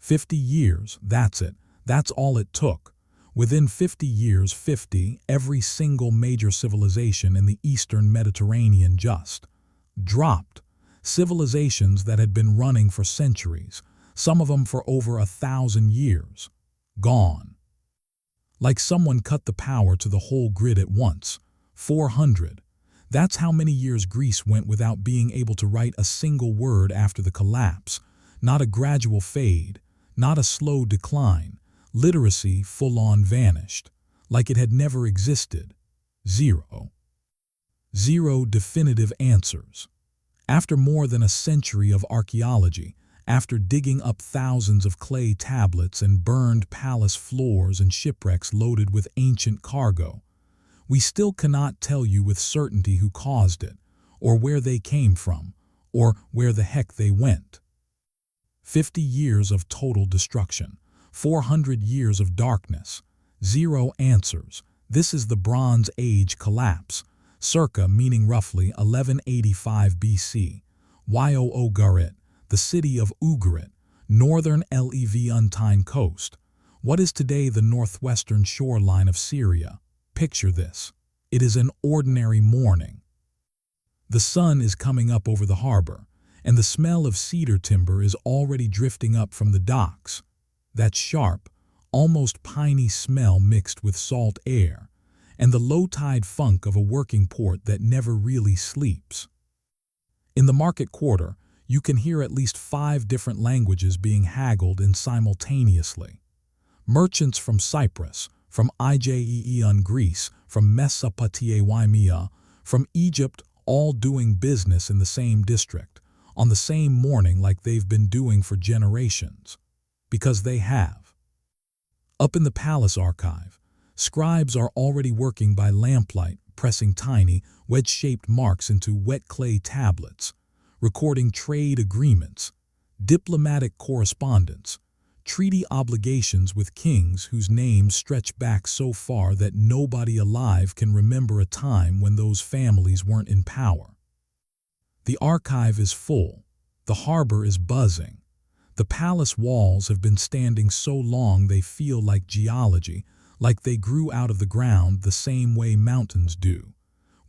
50 years, that's it. That's all it took. Within 50 years, every single major civilization in the Eastern Mediterranean just dropped. Civilizations that had been running for centuries, some of them for over 1,000 years, gone. Like someone cut the power to the whole grid at once. 400. That's how many years Greece went without being able to write a single word after the collapse. Not a gradual fade, not a slow decline. Literacy full-on vanished, like it had never existed. Zero. Zero definitive answers. After more than a century of archaeology, after digging up thousands of clay tablets and burned palace floors and shipwrecks loaded with ancient cargo, we still cannot tell you with certainty who caused it, or where they came from, or where the heck they went. 50 years of total destruction, 400 years of darkness, zero answers. This is the Bronze Age collapse, circa meaning roughly 1185 BC. Ugarit, the city of Ugarit, northern Levantine coast. What is today the northwestern shoreline of Syria? Picture this. It is an ordinary morning. The sun is coming up over the harbor, and the smell of cedar timber is already drifting up from the docks. That sharp, almost piney smell mixed with salt air, and the low-tide funk of a working port that never really sleeps. In the market quarter, you can hear at least 5 different languages being haggled in simultaneously. Merchants from Cyprus, from Aegean Greece, from Mesopotamia, from Egypt, all doing business in the same district, on the same morning like they've been doing for generations. Because they have. Up in the palace archive, scribes are already working by lamplight, pressing tiny, wedge-shaped marks into wet clay tablets, recording trade agreements, diplomatic correspondence, treaty obligations with kings whose names stretch back so far that nobody alive can remember a time when those families weren't in power. The archive is full. The harbor is buzzing. The palace walls have been standing so long they feel like geology, like they grew out of the ground the same way mountains do.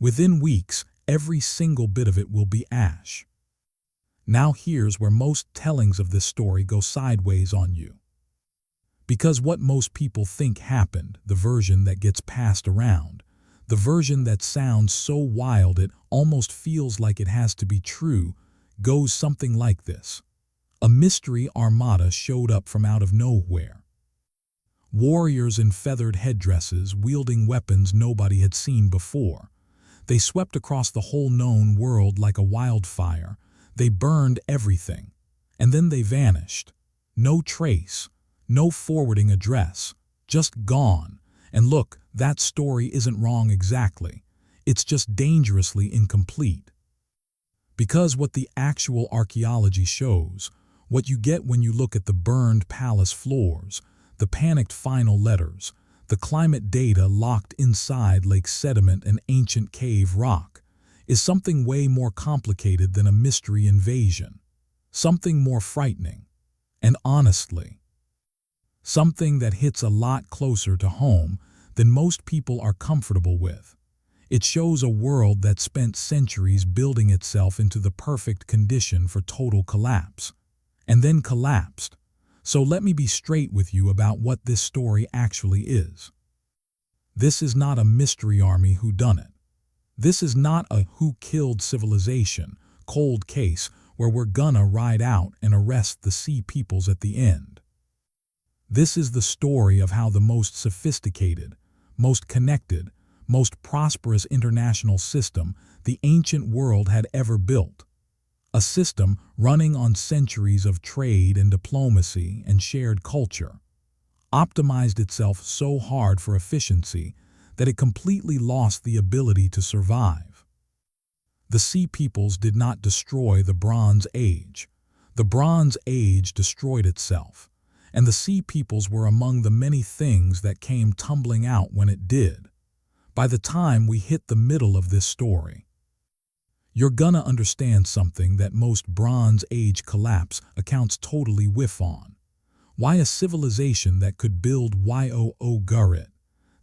Within weeks, every single bit of it will be ash. Now here's where most tellings of this story go sideways on you. Because what most people think happened, the version that gets passed around, the version that sounds so wild it almost feels like it has to be true, goes something like this. A mystery armada showed up from out of nowhere. Warriors in feathered headdresses wielding weapons nobody had seen before. They swept across the whole known world like a wildfire. They burned everything, and then they vanished. No trace, no forwarding address, just gone. And look, that story isn't wrong exactly. It's just dangerously incomplete. Because what the actual archaeology shows, what you get when you look at the burned palace floors, the panicked final letters, the climate data locked inside lake sediment and ancient cave rock, is something way more complicated than a mystery invasion, something more frightening, and honestly, something that hits a lot closer to home than most people are comfortable with. It shows a world that spent centuries building itself into the perfect condition for total collapse, and then collapsed. So let me be straight with you about what this story actually is. This is not a mystery army whodunit. This is not a who killed civilization, cold case where we're gonna ride out and arrest the sea peoples at the end. This is the story of how the most sophisticated, most connected, most prosperous international system the ancient world had ever built. A system running on centuries of trade and diplomacy and shared culture, optimized itself so hard for efficiency that it completely lost the ability to survive. The Sea Peoples did not destroy the Bronze Age. The Bronze Age destroyed itself, and the Sea Peoples were among the many things that came tumbling out when it did. By the time we hit the middle of this story, you're gonna understand something that most Bronze Age collapse accounts totally whiff on. Why a civilization that could build Ugarit,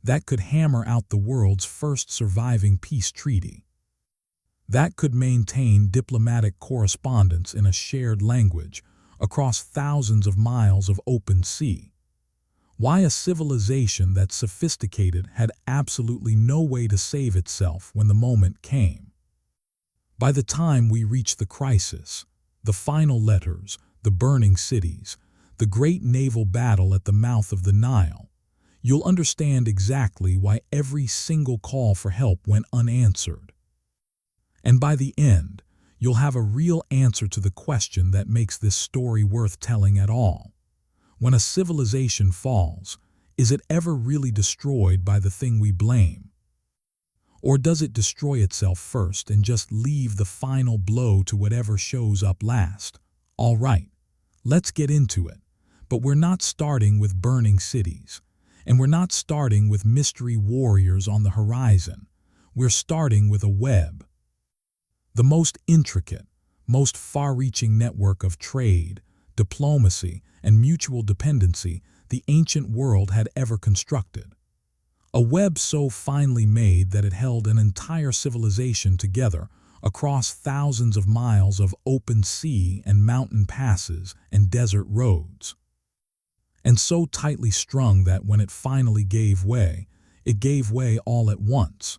that could hammer out the world's first surviving peace treaty, that could maintain diplomatic correspondence in a shared language across thousands of miles of open sea. Why a civilization that sophisticated had absolutely no way to save itself when the moment came. By the time we reach the crisis, the final letters, the burning cities, the great naval battle at the mouth of the Nile, you'll understand exactly why every single call for help went unanswered. And by the end, you'll have a real answer to the question that makes this story worth telling at all. When a civilization falls, is it ever really destroyed by the thing we blame? Or does it destroy itself first and just leave the final blow to whatever shows up last? All right, let's get into it. But we're not starting with burning cities, and we're not starting with mystery warriors on the horizon. We're starting with a web. The most intricate, most far-reaching network of trade, diplomacy, and mutual dependency the ancient world had ever constructed. A web so finely made that it held an entire civilization together across thousands of miles of open sea and mountain passes and desert roads. And so tightly strung that when it finally gave way, it gave way all at once.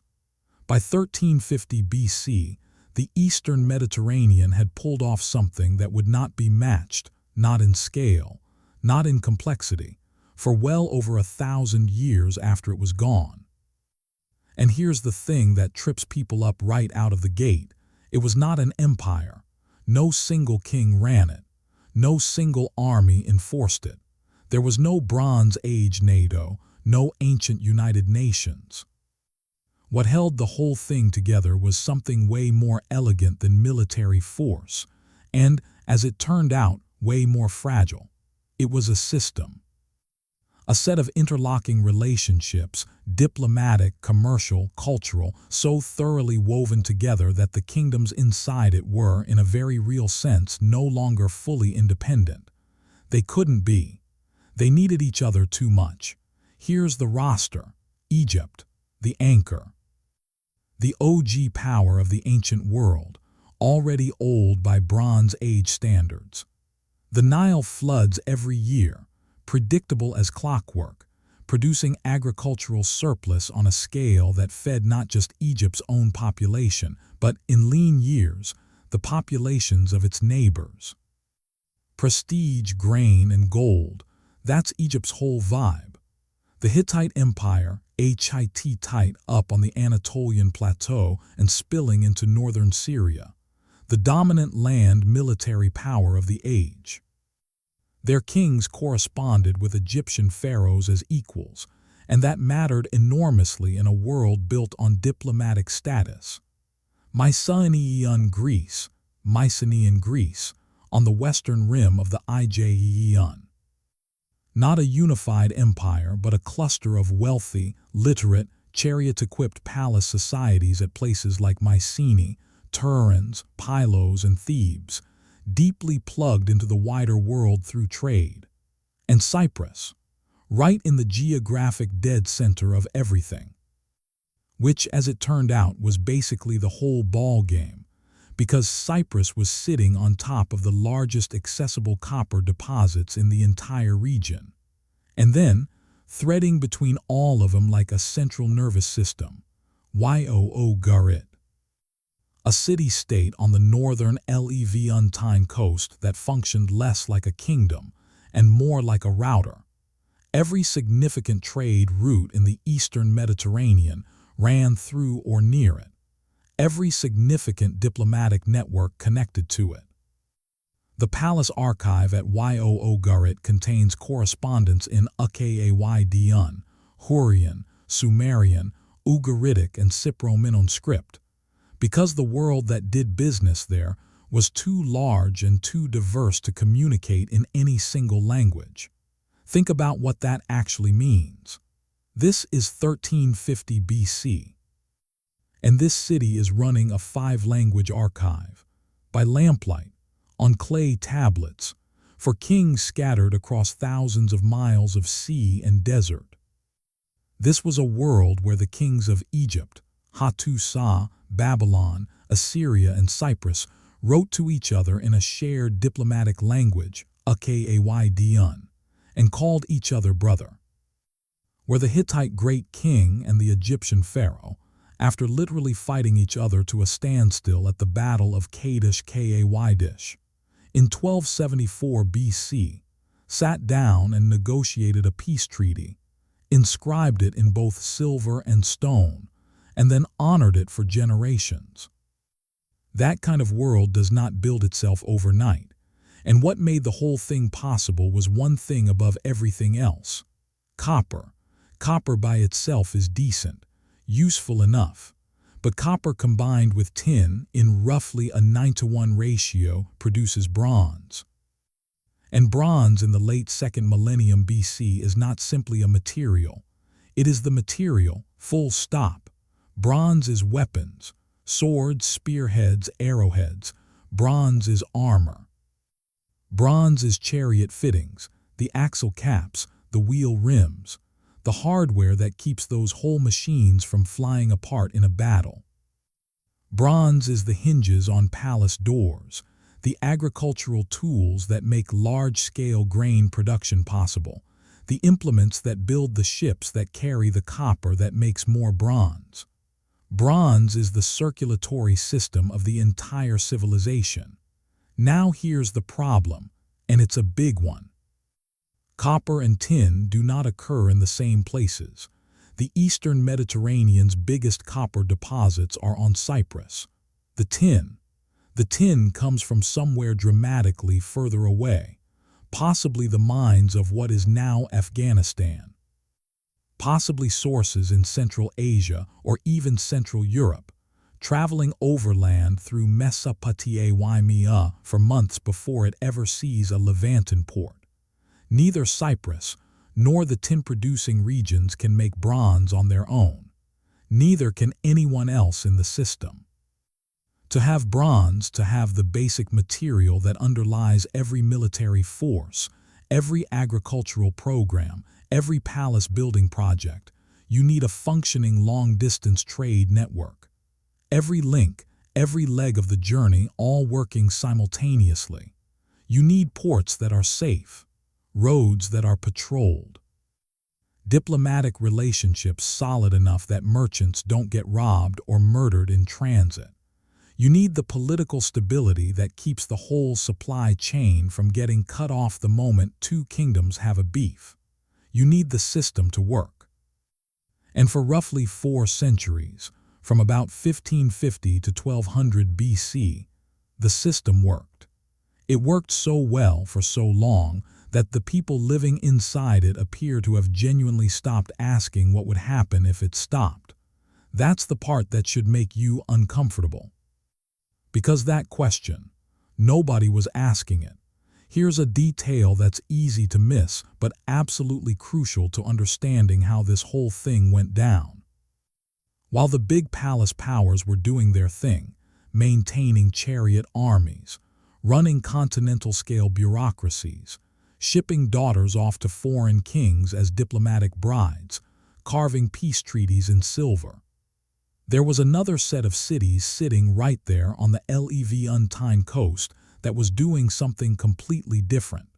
By 1350 BC, the Eastern Mediterranean had pulled off something that would not be matched, not in scale, not in complexity, for well over 1,000 years after it was gone. And here's the thing that trips people up right out of the gate. It was not an empire. No single king ran it. No single army enforced it. There was no Bronze Age NATO, no ancient United Nations. What held the whole thing together was something way more elegant than military force, and, as it turned out, way more fragile. It was a system. A set of interlocking relationships, diplomatic, commercial, cultural, so thoroughly woven together that the kingdoms inside it were, in a very real sense, no longer fully independent. They couldn't be. They needed each other too much. Here's the roster: Egypt, the anchor, the OG power of the ancient world, already old by Bronze Age standards. The Nile floods every year, predictable as clockwork, producing agricultural surplus on a scale that fed not just Egypt's own population, but, in lean years, the populations of its neighbors. Prestige, grain, and gold, that's Egypt's whole vibe. The Hittite Empire, Hittite up on the Anatolian plateau and spilling into northern Syria, the dominant land military power of the age. Their kings corresponded with Egyptian pharaohs as equals, and that mattered enormously in a world built on diplomatic status. Mycenaean Greece, Mycenaean Greece, on the western rim of the Aegean. Not a unified empire, but a cluster of wealthy, literate, chariot-equipped palace societies at places like Mycenae, Turin, Pylos, and Thebes, deeply plugged into the wider world through trade. And Cyprus, right in the geographic dead center of everything. Which, as it turned out, was basically the whole ball game, because Cyprus was sitting on top of the largest accessible copper deposits in the entire region. And then, threading between all of them like a central nervous system, Ugarit. A city-state on the northern Levantine coast that functioned less like a kingdom and more like a router. Every significant trade route in the eastern Mediterranean ran through or near it. Every significant diplomatic network connected to it. The palace archive at Ugarit contains correspondence in Akkadian, Hurrian, Sumerian, Ugaritic, and Cypro-Minoan script, because the world that did business there was too large and too diverse to communicate in any single language. Think about what that actually means. This is 1350 BC. And this city is running a 5-language archive, by lamplight, on clay tablets, for kings scattered across thousands of miles of sea and desert. This was a world where the kings of Egypt, Hattusa, Babylon, Assyria, and Cyprus wrote to each other in a shared diplomatic language, Akaydun, and called each other brother. Where the Hittite great king and the Egyptian pharaoh, after literally fighting each other to a standstill at the Battle of Kadesh in 1274 BC, sat down and negotiated a peace treaty, inscribed it in both silver and stone, and then honored it for generations. That kind of world does not build itself overnight, and what made the whole thing possible was one thing above everything else: copper. Copper by itself is decent, useful enough, but copper combined with tin in roughly a 9-to-1 ratio produces bronze. And bronze in the late 2nd millennium BC is not simply a material. It is the material, full stop. Bronze is weapons, swords, spearheads, arrowheads. Bronze is armor. Bronze is chariot fittings, the axle caps, the wheel rims, the hardware that keeps those whole machines from flying apart in a battle. Bronze is the hinges on palace doors, the agricultural tools that make large-scale grain production possible, the implements that build the ships that carry the copper that makes more bronze. Bronze is the circulatory system of the entire civilization. Now here's the problem, and it's a big one. Copper and tin do not occur in the same places. The Eastern Mediterranean's biggest copper deposits are on Cyprus. The tin comes from somewhere dramatically further away, possibly the mines of what is now Afghanistan, possibly sources in Central Asia or even Central Europe, traveling overland through Mesopotamia for months before it ever sees a Levantan port. Neither Cyprus nor the tin-producing regions can make bronze on their own. Neither can anyone else in the system. To have bronze, to have the basic material that underlies every military force, every agricultural program, every palace building project, you need a functioning long-distance trade network. Every link, every leg of the journey, all working simultaneously. You need ports that are safe, roads that are patrolled, diplomatic relationships solid enough that merchants don't get robbed or murdered in transit. You need the political stability that keeps the whole supply chain from getting cut off the moment two kingdoms have a beef. You need the system to work. And for roughly 4 centuries, from about 1550 to 1200 BC, the system worked. It worked so well for so long that the people living inside it appear to have genuinely stopped asking what would happen if it stopped. That's the part that should make you uncomfortable. Because that question, nobody was asking it. Here's a detail that's easy to miss, but absolutely crucial to understanding how this whole thing went down. While the big palace powers were doing their thing, maintaining chariot armies, running continental-scale bureaucracies, shipping daughters off to foreign kings as diplomatic brides, carving peace treaties in silver, there was another set of cities sitting right there on the Levantine coast that was doing something completely different.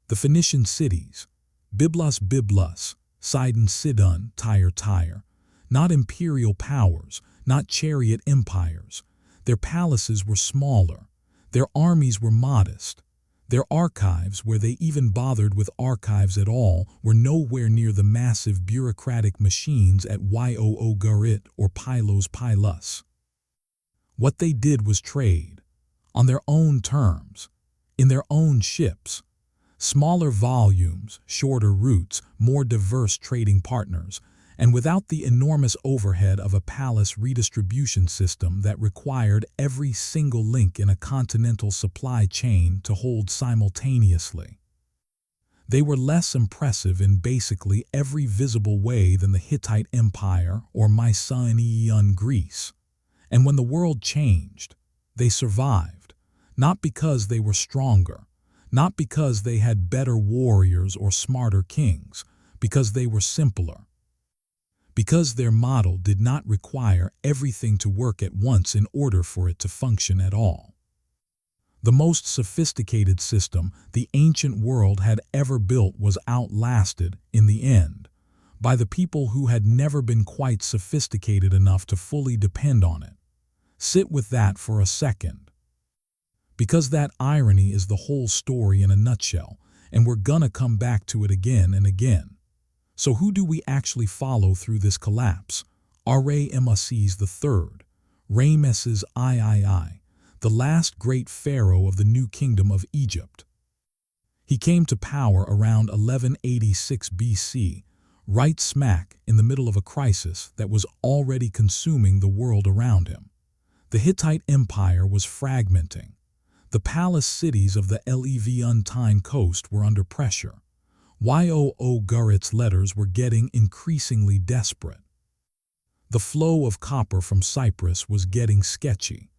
The Phoenician cities, Byblos, Sidon, Tyre, not imperial powers, not chariot empires. Their palaces were smaller, their armies were modest, their archives, where they even bothered with archives at all, were nowhere near the massive bureaucratic machines at Ugarit or Pylos. What they did was trade, on their own terms, in their own ships. Smaller volumes, shorter routes, more diverse trading partners, and without the enormous overhead of a palace redistribution system that required every single link in a continental supply chain to hold simultaneously. They were less impressive in basically every visible way than the Hittite Empire or Mycenaean Greece. And when the world changed, they survived, not because they were stronger, not because they had better warriors or smarter kings, because they were simpler. Because their model did not require everything to work at once in order for it to function at all. The most sophisticated system the ancient world had ever built was outlasted, in the end, by the people who had never been quite sophisticated enough to fully depend on it. Sit with that for a second. Because that irony is the whole story in a nutshell, and we're gonna come back to it again and again. So who do we actually follow through this collapse? Ramesses III, Ramesses III, the last great pharaoh of the New Kingdom of Egypt. He came to power around 1186 BC, right smack in the middle of a crisis that was already consuming the world around him. The Hittite Empire was fragmenting. The palace cities of the Levantine coast were under pressure. Ugarit's letters were getting increasingly desperate. The flow of copper from Cyprus was getting sketchy.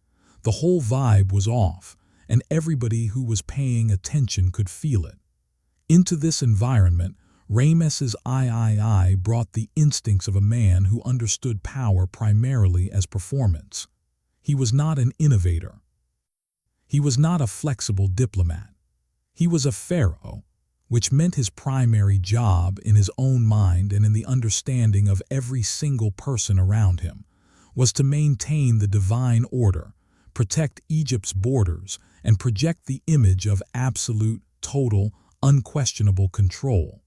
The whole vibe was off, and everybody who was paying attention could feel it. Into this environment, Ramesses III brought the instincts of a man who understood power primarily as performance. He was not an innovator. He was not a flexible diplomat. He was a pharaoh, which meant his primary job in his own mind and in the understanding of every single person around him was to maintain the divine order, protect Egypt's borders, and project the image of absolute, total, unquestionable control.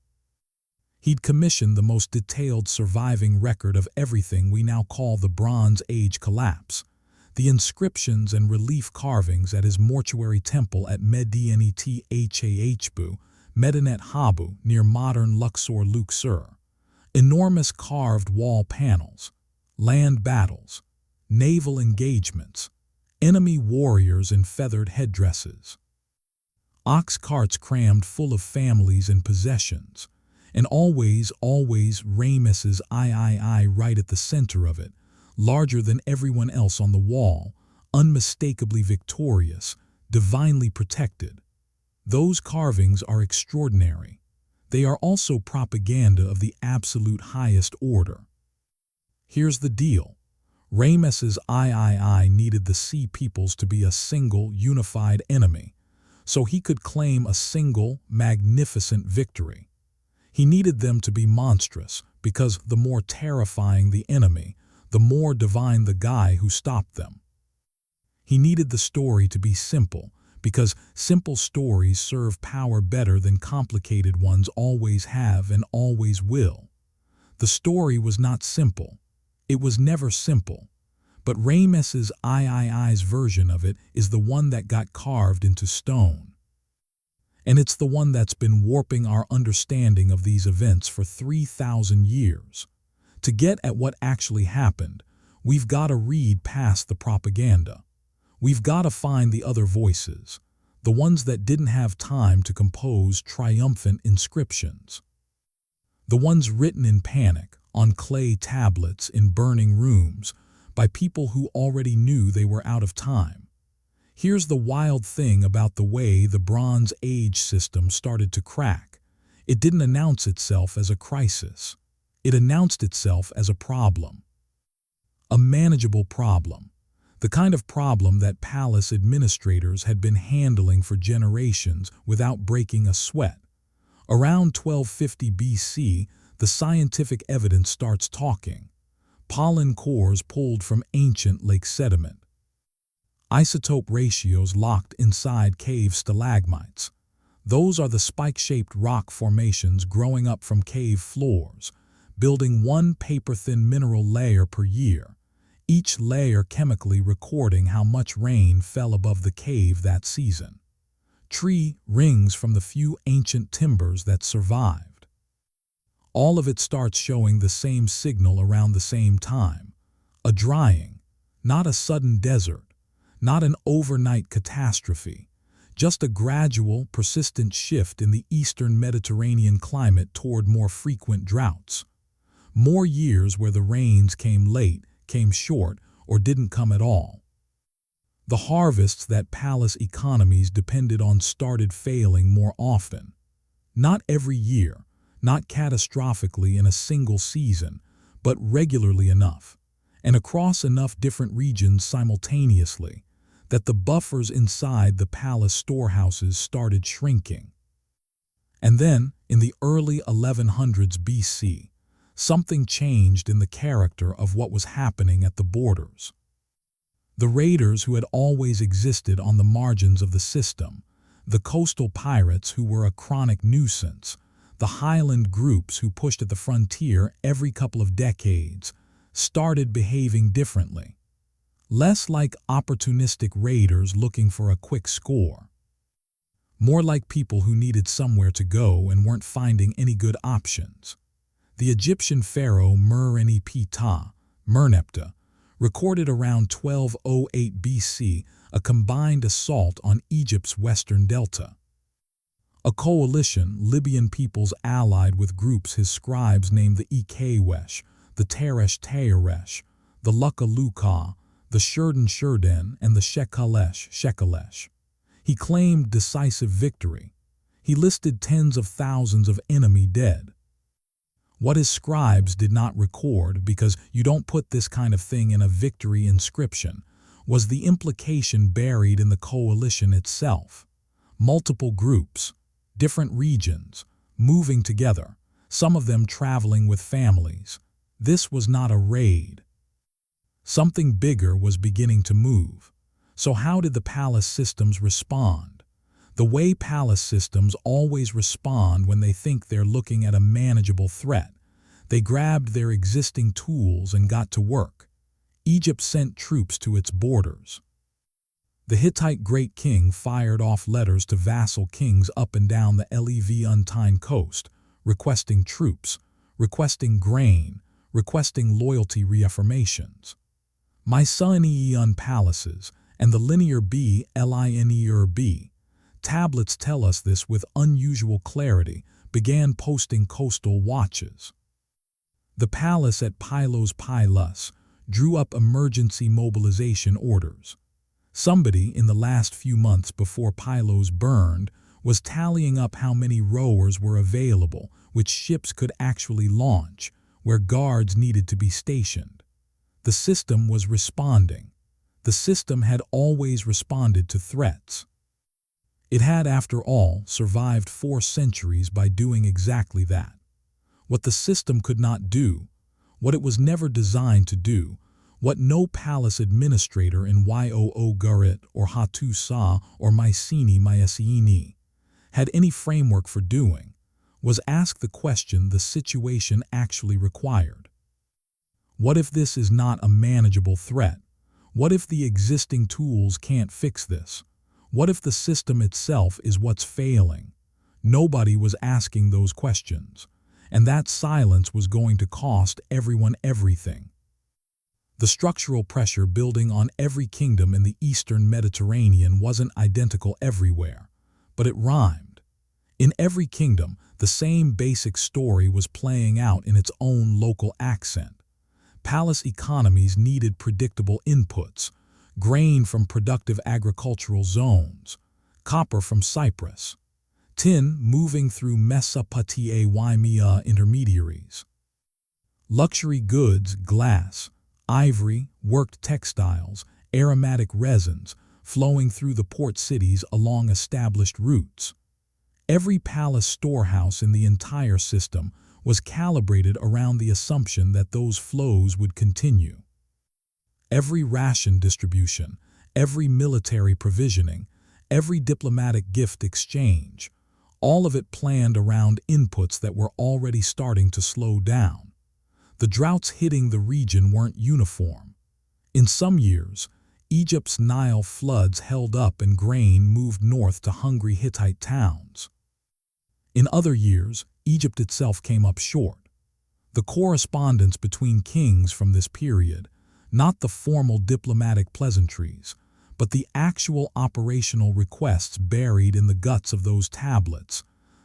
He'd commissioned the most detailed surviving record of everything we now call the Bronze Age collapse. The inscriptions and relief carvings at his mortuary temple at Medinet Habu, Medinet Habu, near modern Luxor. Enormous carved wall panels, land battles, naval engagements, enemy warriors in feathered headdresses, ox carts crammed full of families and possessions, and always Ramesses III right at the center of it, larger than everyone else on the wall, unmistakably victorious, divinely protected. Those carvings are extraordinary. They are also propaganda of the absolute highest order. Here's the deal. Ramesses III needed the sea peoples to be a single, unified enemy, so he could claim a single, magnificent victory. He needed them to be monstrous, because the more terrifying the enemy, the more divine the guy who stopped them. He needed the story to be simple, because simple stories serve power better than complicated ones always have and always will. The story was not simple. It was never simple. But Ramesses III's version of it is the one that got carved into stone. And it's the one that's been warping our understanding of these events for 3,000 years. To get at what actually happened, we've got to read past the propaganda. We've got to find the other voices, the ones that didn't have time to compose triumphant inscriptions. The ones written in panic, on clay tablets in burning rooms, by people who already knew they were out of time. Here's the wild thing about the way the Bronze Age system started to crack. It didn't announce itself as a crisis. It announced itself as a problem. A manageable problem. The kind of problem that palace administrators had been handling for generations without breaking a sweat. Around 1250 BC, the scientific evidence starts talking. Pollen cores pulled from ancient lake sediment. Isotope ratios locked inside cave stalagmites. Those are the spike-shaped rock formations growing up from cave floors, building one paper-thin mineral layer per year, each layer chemically recording how much rain fell above the cave that season. Tree rings from the few ancient timbers that survived. All of it starts showing the same signal around the same time. A drying, not a sudden desert, not an overnight catastrophe, just a gradual, persistent shift in the eastern Mediterranean climate toward more frequent droughts. More years where the rains came late, came short, or didn't come at all. The harvests that palace economies depended on started failing more often. Not every year, not catastrophically in a single season, but regularly enough, and across enough different regions simultaneously, that the buffers inside the palace storehouses started shrinking. And then, in the early 1100s BC, something changed in the character of what was happening at the borders. The raiders who had always existed on the margins of the system, the coastal pirates who were a chronic nuisance, the highland groups who pushed at the frontier every couple of decades, started behaving differently. Less like opportunistic raiders looking for a quick score. More like people who needed somewhere to go and weren't finding any good options. The Egyptian pharaoh Merneptah, recorded around 1208 BC a combined assault on Egypt's western delta. A coalition, Libyan peoples allied with groups his scribes named the Ikewesh, the Teresh, the Luka, the Shurden, and the Shekalesh. He claimed decisive victory. He listed tens of thousands of enemy dead. What his scribes did not record, because you don't put this kind of thing in a victory inscription, was the implication buried in the coalition itself. Multiple groups, different regions, moving together, some of them traveling with families. This was not a raid. Something bigger was beginning to move. So how did the palace systems respond? The way palace systems always respond when they think they're looking at a manageable threat. They grabbed their existing tools and got to work. Egypt sent troops to its borders. The Hittite great king fired off letters to vassal kings up and down the Levantine coast, requesting troops, requesting grain, requesting loyalty reaffirmations. Mycenaean palaces and the linear B, tablets tell us this with unusual clarity, began posting coastal watches. The palace at Pylos drew up emergency mobilization orders. Somebody in the last few months before Pylos burned was tallying up how many rowers were available, which ships could actually launch, where guards needed to be stationed. The system was responding. The system had always responded to threats. It had, after all, survived 4 centuries by doing exactly that. What the system could not do, what it was never designed to do, what no palace administrator in Ugarit or Hattusa or Mycenae had any framework for doing, was ask the question the situation actually required. What if this is not a manageable threat? What if the existing tools can't fix this? What if the system itself is what's failing? Nobody was asking those questions, and that silence was going to cost everyone everything. The structural pressure building on every kingdom in the eastern Mediterranean wasn't identical everywhere, but it rhymed. In every kingdom, the same basic story was playing out in its own local accent. Palace economies needed predictable inputs, grain from productive agricultural zones, copper from Cyprus, tin moving through Mesopotamia intermediaries. Luxury goods, glass, ivory, worked textiles, aromatic resins flowing through the port cities along established routes. Every palace storehouse in the entire system was calibrated around the assumption that those flows would continue. Every ration distribution, every military provisioning, every diplomatic gift exchange, all of it planned around inputs that were already starting to slow down. The droughts hitting the region weren't uniform. In some years, Egypt's Nile floods held up and grain moved north to hungry Hittite towns. In other years, Egypt itself came up short. The correspondence between kings from this period, not the formal diplomatic pleasantries, but the actual operational requests buried in the guts of those tablets,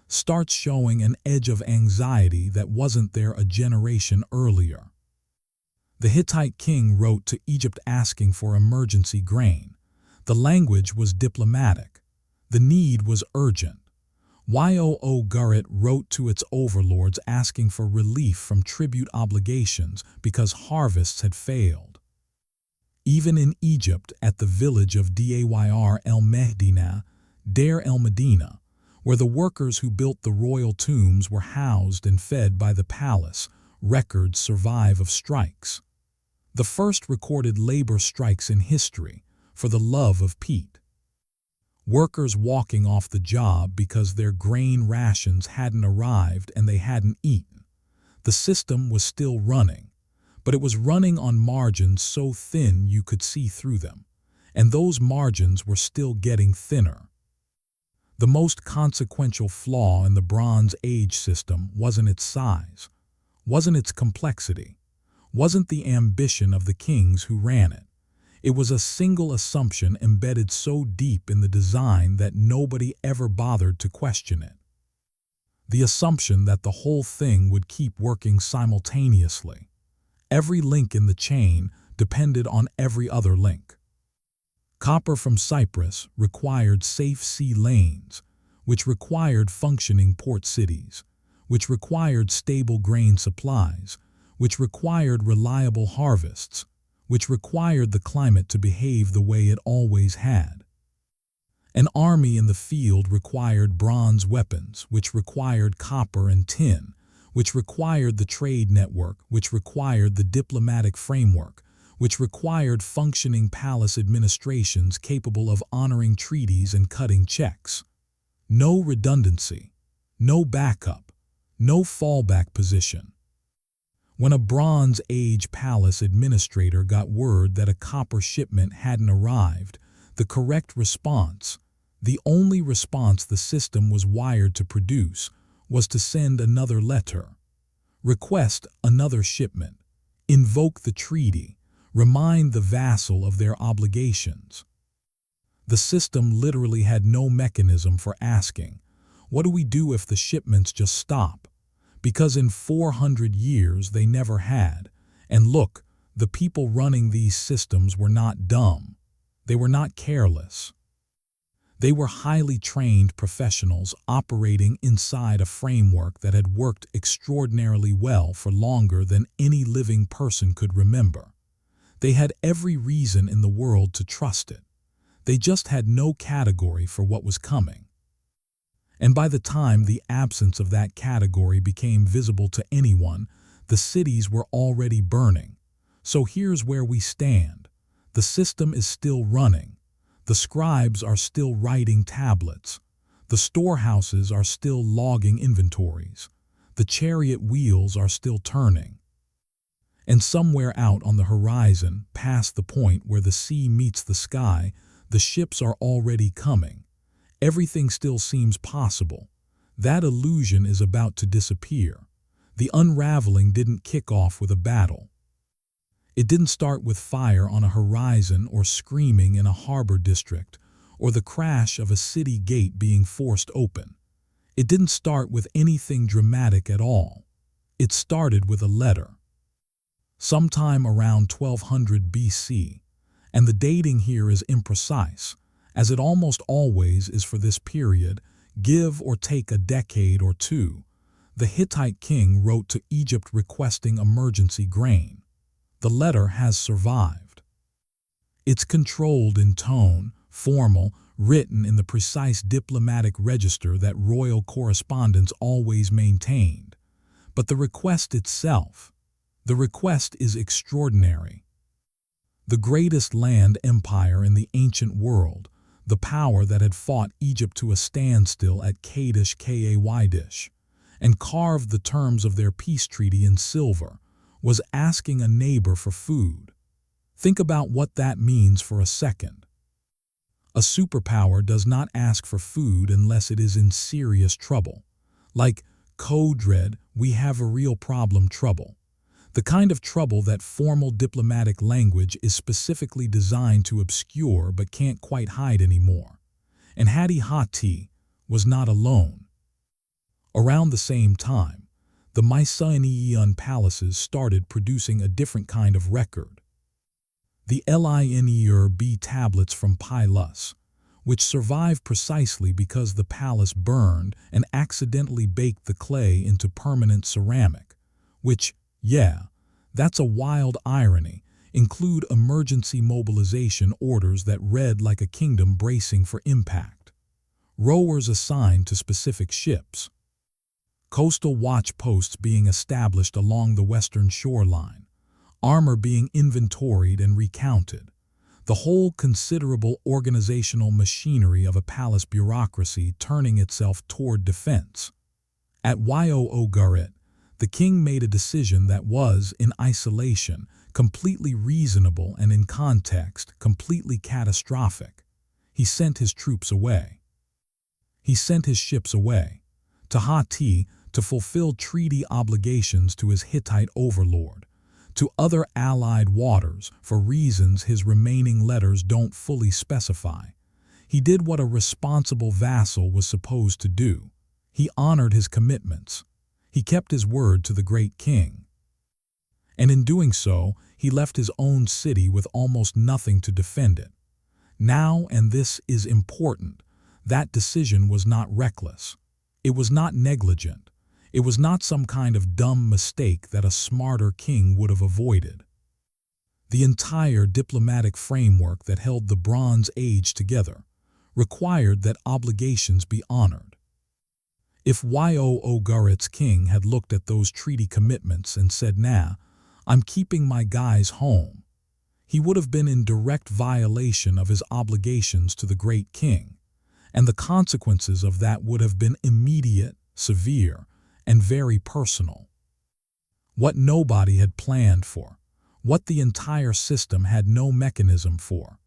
starts showing an edge of anxiety that wasn't there a generation earlier. The Hittite king wrote to Egypt asking for emergency grain. The language was diplomatic. The need was urgent. Ugarit wrote to its overlords asking for relief from tribute obligations because harvests had failed. Even in Egypt, at the village of Dayr el-Medina, Deir el-Medina, where the workers who built the royal tombs were housed and fed by the palace, records survive of strikes. The first recorded labor strikes in history, for the love of peat. Workers walking off the job because their grain rations hadn't arrived and they hadn't eaten. The system was still running, but it was running on margins so thin you could see through them, and those margins were still getting thinner. The most consequential flaw in the Bronze Age system wasn't its size, wasn't its complexity, wasn't the ambition of the kings who ran it. It was a single assumption embedded so deep in the design that nobody ever bothered to question it. The assumption that the whole thing would keep working simultaneously. Every link in the chain depended on every other link. Copper from Cyprus required safe sea lanes, which required functioning port cities, which required stable grain supplies, which required reliable harvests, which required the climate to behave the way it always had. An army in the field required bronze weapons, which required copper and tin, which required the trade network, which required the diplomatic framework, which required functioning palace administrations capable of honoring treaties and cutting checks. No redundancy, no backup, no fallback position. When a Bronze Age palace administrator got word that a copper shipment hadn't arrived, the correct response, the only response the system was wired to produce, was to send another letter, request another shipment, invoke the treaty, remind the vassal of their obligations. The system literally had no mechanism for asking, what do we do if the shipments just stop? Because in 400 years they never had. And look, the people running these systems were not dumb. They were not careless. They were highly trained professionals operating inside a framework that had worked extraordinarily well for longer than any living person could remember. They had every reason in the world to trust it. They just had no category for what was coming. And by the time the absence of that category became visible to anyone, the cities were already burning. So here's where we stand. The system is still running. The scribes are still writing tablets. The storehouses are still logging inventories. The chariot wheels are still turning. And somewhere out on the horizon, past the point where the sea meets the sky, the ships are already coming. Everything still seems possible. That illusion is about to disappear. The unraveling didn't kick off with a battle. It didn't start with fire on a horizon or screaming in a harbor district or the crash of a city gate being forced open. It didn't start with anything dramatic at all. It started with a letter. Sometime around 1200 BC, and the dating here is imprecise, as it almost always is for this period, give or take a decade or two, the Hittite king wrote to Egypt requesting emergency grain. The letter has survived. It's controlled in tone, formal, written in the precise diplomatic register that royal correspondence always maintained. But the request itself, the request is extraordinary. The greatest land empire in the ancient world, the power that had fought Egypt to a standstill at Kadesh and carved the terms of their peace treaty in silver, was asking a neighbor for food. Think about what that means for a second. A superpower does not ask for food unless it is in serious trouble. Like, code red, we have a real problem trouble. The kind of trouble that formal diplomatic language is specifically designed to obscure but can't quite hide anymore. And Hittite was not alone. Around the same time, the Mycenaean palaces started producing a different kind of record. The Linear tablets from Pilus, which survived precisely because the palace burned and accidentally baked the clay into permanent ceramic, which, yeah, that's a wild irony, include emergency mobilization orders that read like a kingdom bracing for impact. Rowers assigned to specific ships. Coastal watch posts being established along the western shoreline. Armor being inventoried and recounted. The whole considerable organizational machinery of a palace bureaucracy turning itself toward defense. At Ugarit, the king made a decision that was, in isolation, completely reasonable and in context, completely catastrophic. He sent his troops away. He sent his ships away, to Hatti, to fulfill treaty obligations to his Hittite overlord, to other allied waters for reasons his remaining letters don't fully specify. He did what a responsible vassal was supposed to do. He honored his commitments. He kept his word to the great king. And in doing so, he left his own city with almost nothing to defend it. Now, and this is important, that decision was not reckless. It was not negligent. It was not some kind of dumb mistake that a smarter king would have avoided. The entire diplomatic framework that held the Bronze Age together required that obligations be honored. If Ugarit's king had looked at those treaty commitments and said, "Nah, I'm keeping my guys home," he would have been in direct violation of his obligations to the great king, and the consequences of that would have been immediate, severe, and very personal. What nobody had planned for, what the entire system had no mechanism for,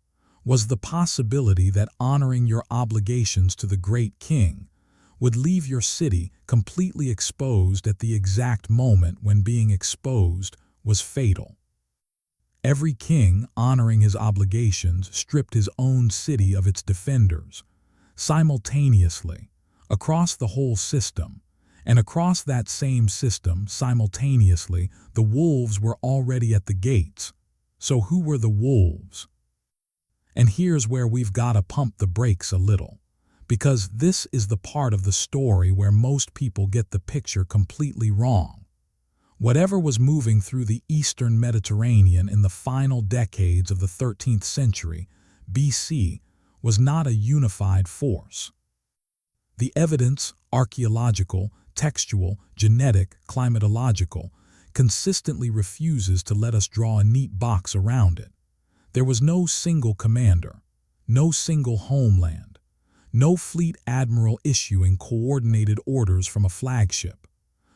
was the possibility that honoring your obligations to the great king would leave your city completely exposed at the exact moment when being exposed was fatal. Every king honoring his obligations stripped his own city of its defenders, simultaneously, across the whole system, and across that same system, simultaneously, the wolves were already at the gates. So who were the wolves? And here's where we've got to pump the brakes a little, because this is the part of the story where most people get the picture completely wrong. Whatever was moving through the eastern Mediterranean in the final decades of the 13th century BC was not a unified force. The evidence, archaeological, textual, genetic, climatological, consistently refuses to let us draw a neat box around it. There was no single commander, no single homeland, no fleet admiral issuing coordinated orders from a flagship,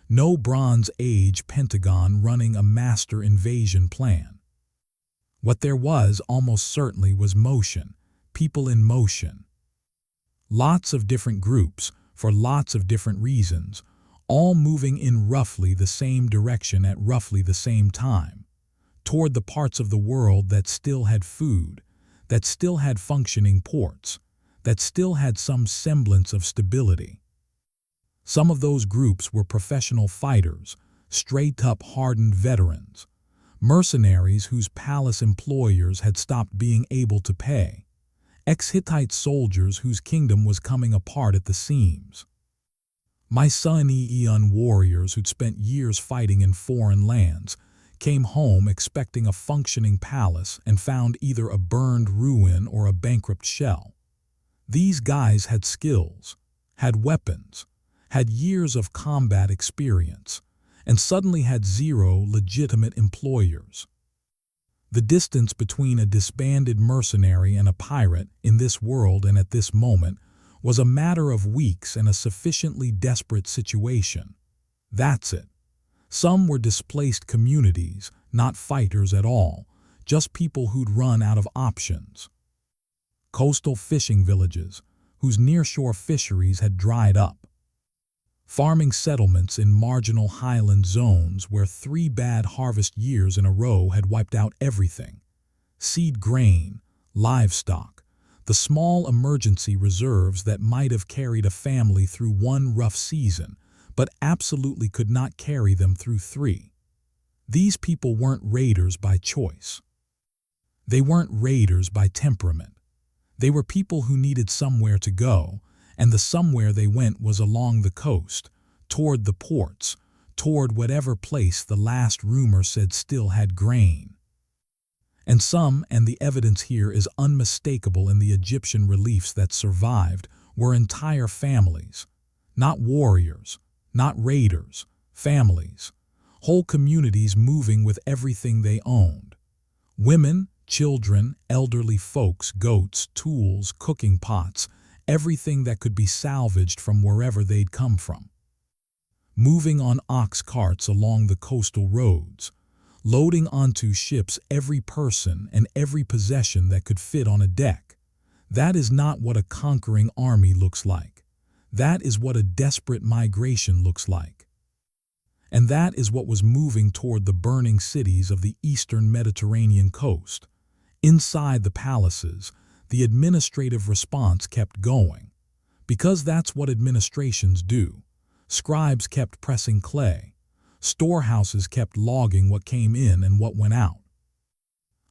no Bronze Age Pentagon running a master invasion plan. What there was almost certainly was motion, people in motion. Lots of different groups, for lots of different reasons, all moving in roughly the same direction at roughly the same time, toward the parts of the world that still had food, that still had functioning ports, that still had some semblance of stability. Some of those groups were professional fighters, straight-up hardened veterans, mercenaries whose palace employers had stopped being able to pay, ex-Hittite soldiers whose kingdom was coming apart at the seams. Mycenaean warriors who'd spent years fighting in foreign lands came home expecting a functioning palace and found either a burned ruin or a bankrupt shell. These guys had skills, had weapons, had years of combat experience, and suddenly had zero legitimate employers. The distance between a disbanded mercenary and a pirate in this world and at this moment was a matter of weeks and a sufficiently desperate situation. That's it. Some were displaced communities, not fighters at all, just people who'd run out of options. Coastal fishing villages, whose nearshore fisheries had dried up. Farming settlements in marginal highland zones where 3 bad harvest years in a row had wiped out everything. Seed grain, livestock, the small emergency reserves that might have carried a family through 1 rough season, but absolutely could not carry them through 3. These people weren't raiders by choice. They weren't raiders by temperament. They were people who needed somewhere to go, and the somewhere they went was along the coast, toward the ports, toward whatever place the last rumor said still had grain. And the evidence here is unmistakable in the Egyptian reliefs that survived, were entire families. Not warriors, not raiders, families. Whole communities moving with everything they owned. Women, children, elderly folks, goats, tools, cooking pots, everything that could be salvaged from wherever they'd come from. Moving on ox carts along the coastal roads, loading onto ships every person and every possession that could fit on a deck. That is not what a conquering army looks like. That is what a desperate migration looks like. And that is what was moving toward the burning cities of the eastern Mediterranean coast. Inside the palaces, the administrative response kept going. Because that's what administrations do. Scribes kept pressing clay. Storehouses kept logging what came in and what went out.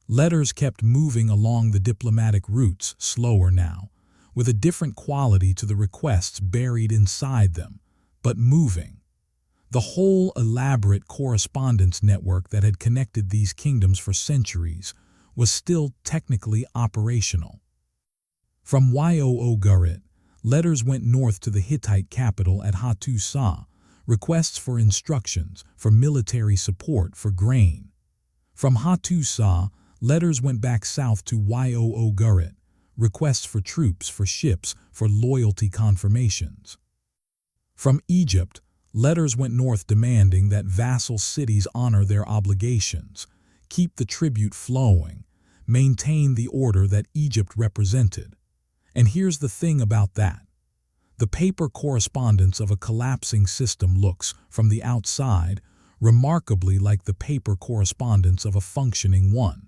Letters kept moving along the diplomatic routes, slower now, with a different quality to the requests buried inside them, but moving. The whole elaborate correspondence network that had connected these kingdoms for centuries was still technically operational. From Ugarit, letters went north to the Hittite capital at Hattusa, requests for instructions, for military support, for grain. From Hattusa, letters went back south to Ugarit, requests for troops, for ships, for loyalty confirmations. From Egypt, letters went north demanding that vassal cities honor their obligations, keep the tribute flowing, maintain the order that Egypt represented. And here's the thing about that. The paper correspondence of a collapsing system looks, from the outside, remarkably like the paper correspondence of a functioning one.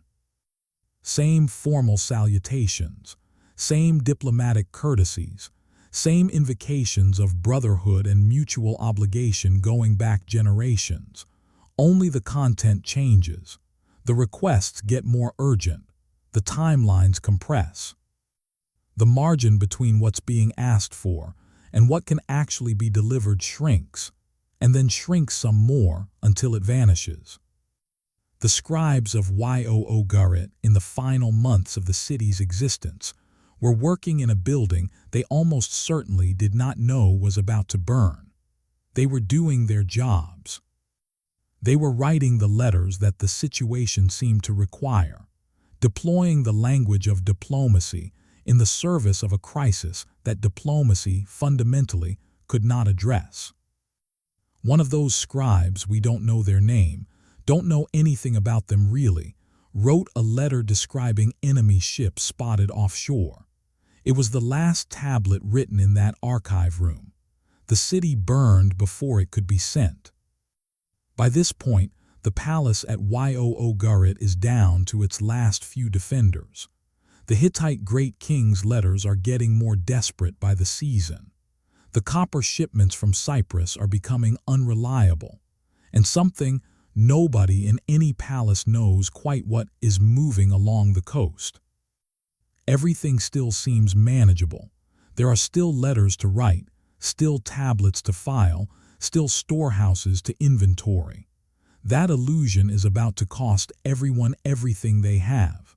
Same formal salutations, same diplomatic courtesies, same invocations of brotherhood and mutual obligation going back generations. Only the content changes. The requests get more urgent. The timelines compress. The margin between what's being asked for and what can actually be delivered shrinks, and then shrinks some more until it vanishes. The scribes of Ugarit in the final months of the city's existence were working in a building they almost certainly did not know was about to burn. They were doing their jobs. They were writing the letters that the situation seemed to require, deploying the language of diplomacy in the service of a crisis that diplomacy fundamentally could not address. One of those scribes, we don't know their name, don't know anything about them really, wrote a letter describing enemy ships spotted offshore. It was the last tablet written in that archive room. The city burned before it could be sent. By this point, the palace at Ugarit is down to its last few defenders. The Hittite great king's letters are getting more desperate by the season. The copper shipments from Cyprus are becoming unreliable, and something nobody in any palace knows quite what is moving along the coast. Everything still seems manageable. There are still letters to write, still tablets to file, still storehouses to inventory. That illusion is about to cost everyone everything they have.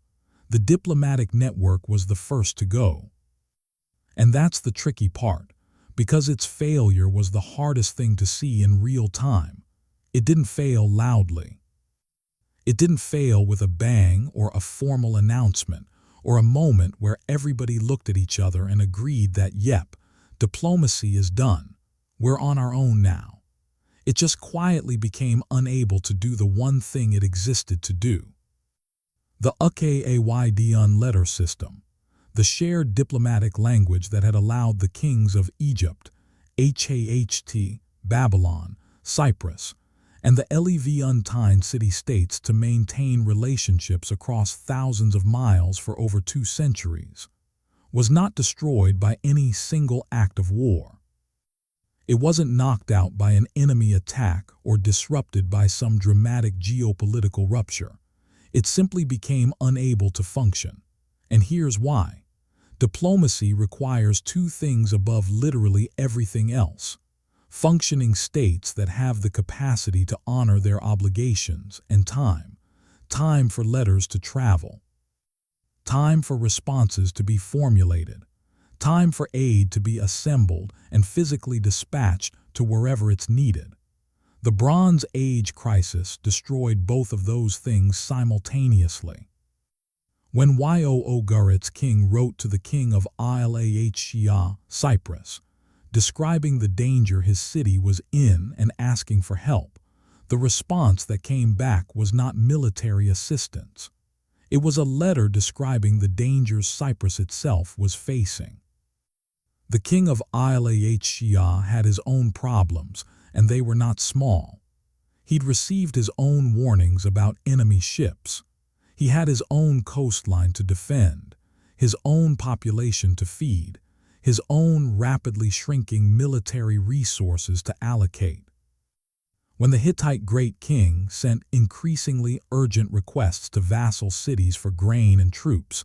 The diplomatic network was the first to go. And that's the tricky part, because its failure was the hardest thing to see in real time. It didn't fail loudly. It didn't fail with a bang or a formal announcement or a moment where everybody looked at each other and agreed that, yep, diplomacy is done. We're on our own now. It just quietly became unable to do the one thing it existed to do. The Ugarit letter system, the shared diplomatic language that had allowed the kings of Egypt, Haht, Babylon, Cyprus, and the Levantine city-states to maintain relationships across thousands of miles for over 2 centuries, was not destroyed by any single act of war. It wasn't knocked out by an enemy attack or disrupted by some dramatic geopolitical rupture. It simply became unable to function. And here's why. Diplomacy requires two things above literally everything else: functioning states that have the capacity to honor their obligations, and time. Time for letters to travel. Time for responses to be formulated. Time for aid to be assembled and physically dispatched to wherever it's needed. The Bronze Age crisis destroyed both of those things simultaneously. When Ugarit's king wrote to the king of Ilahia, Cyprus, describing the danger his city was in and asking for help, the response that came back was not military assistance. It was a letter describing the dangers Cyprus itself was facing. The king of Ilahia had his own problems, and they were not small. He'd received his own warnings about enemy ships. He had his own coastline to defend, his own population to feed, his own rapidly shrinking military resources to allocate. When the Hittite great king sent increasingly urgent requests to vassal cities for grain and troops,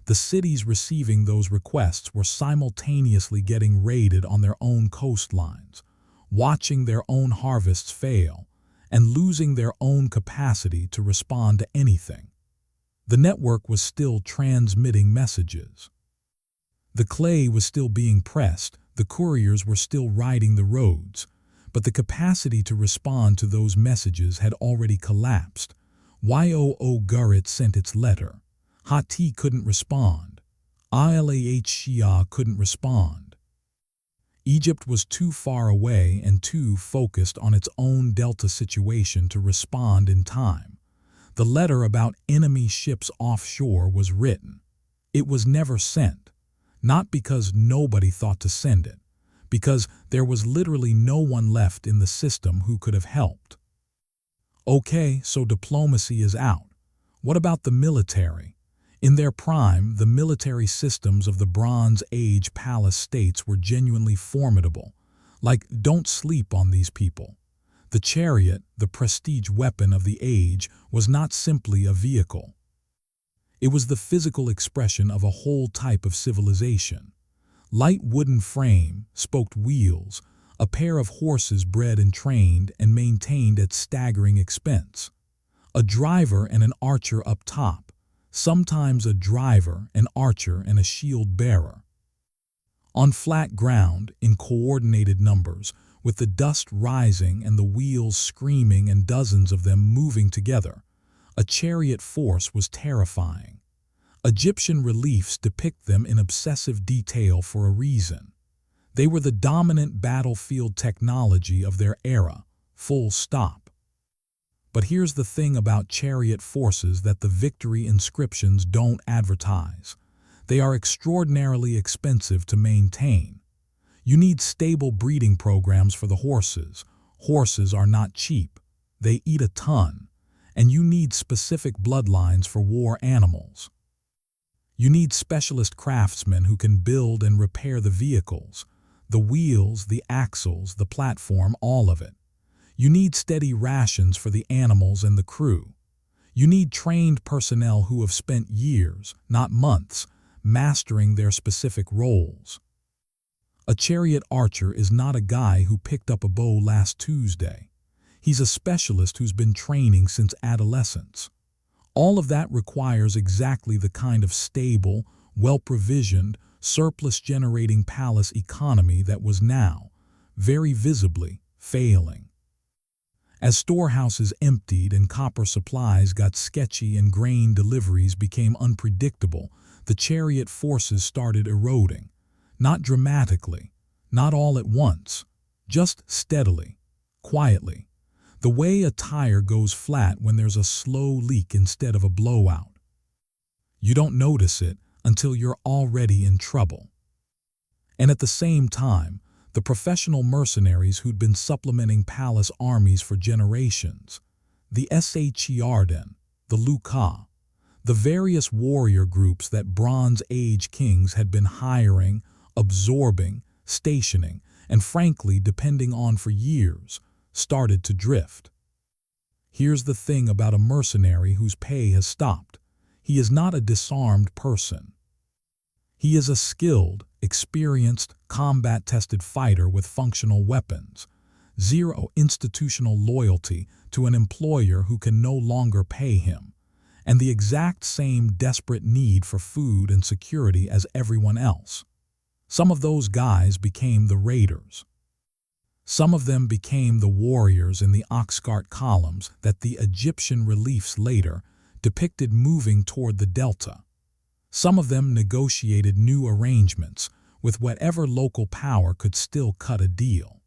the cities receiving those requests were simultaneously getting raided on their own coastlines, watching their own harvests fail, and losing their own capacity to respond to anything. The network was still transmitting messages. The clay was still being pressed, the couriers were still riding the roads, but the capacity to respond to those messages had already collapsed. Ugarit sent its letter. Hatti couldn't respond. Ilahia couldn't respond. Egypt was too far away and too focused on its own delta situation to respond in time. The letter about enemy ships offshore was written. It was never sent, not because nobody thought to send it, because there was literally no one left in the system who could have helped. Okay, so diplomacy is out. What about the military? In their prime, the military systems of the Bronze Age palace states were genuinely formidable. Like, don't sleep on these people. The chariot, the prestige weapon of the age, was not simply a vehicle. It was the physical expression of a whole type of civilization. Light wooden frame, spoked wheels, a pair of horses bred and trained and maintained at staggering expense. A driver and an archer up top, sometimes a driver, an archer, and a shield bearer. On flat ground, in coordinated numbers, with the dust rising and the wheels screaming and dozens of them moving together, a chariot force was terrifying. Egyptian reliefs depict them in obsessive detail for a reason. They were the dominant battlefield technology of their era, full stop. But here's the thing about chariot forces that the victory inscriptions don't advertise. They are extraordinarily expensive to maintain. You need stable breeding programs for the horses. Horses are not cheap. They eat a ton. And you need specific bloodlines for war animals. You need specialist craftsmen who can build and repair the vehicles, the wheels, the axles, the platform, all of it. You need steady rations for the animals and the crew. You need trained personnel who have spent years, not months, mastering their specific roles. A chariot archer is not a guy who picked up a bow last Tuesday. He's a specialist who's been training since adolescence. All of that requires exactly the kind of stable, well-provisioned, surplus-generating palace economy that was now, very visibly, failing. As storehouses emptied and copper supplies got sketchy and grain deliveries became unpredictable, the chariot forces started eroding. Not dramatically, not all at once, just steadily, quietly, the way a tire goes flat when there's a slow leak instead of a blowout. You don't notice it until you're already in trouble. And at the same time, the professional mercenaries who'd been supplementing palace armies for generations, the Sherden, the Luka, the various warrior groups that Bronze Age kings had been hiring, absorbing, stationing, and frankly depending on for years, started to drift. Here's the thing about a mercenary whose pay has stopped. He is not a disarmed person. He is a skilled, experienced, combat-tested fighter with functional weapons. Zero institutional loyalty to an employer who can no longer pay him, and the exact same desperate need for food and security as everyone else. Some of those guys became the raiders. Some of them became the warriors in the ox-cart columns that the Egyptian reliefs later depicted moving toward the delta. Some of them negotiated new arrangements with whatever local power could still cut a deal.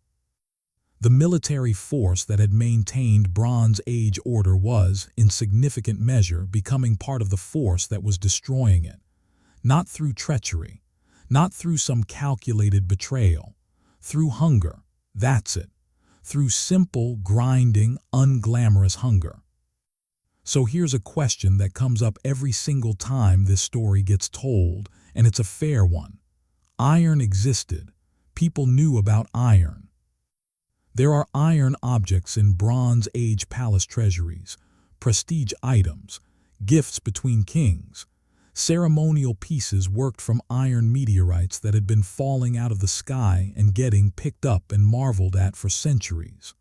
The military force that had maintained Bronze Age order was, in significant measure, becoming part of the force that was destroying it. Not through treachery, not through some calculated betrayal, through hunger. That's it. Through simple, grinding, unglamorous hunger. So here's a question that comes up every single time this story gets told, and it's a fair one. Iron existed. People knew about iron. There are iron objects in Bronze Age palace treasuries, prestige items, gifts between kings, ceremonial pieces worked from iron meteorites that had been falling out of the sky and getting picked up and marveled at for centuries.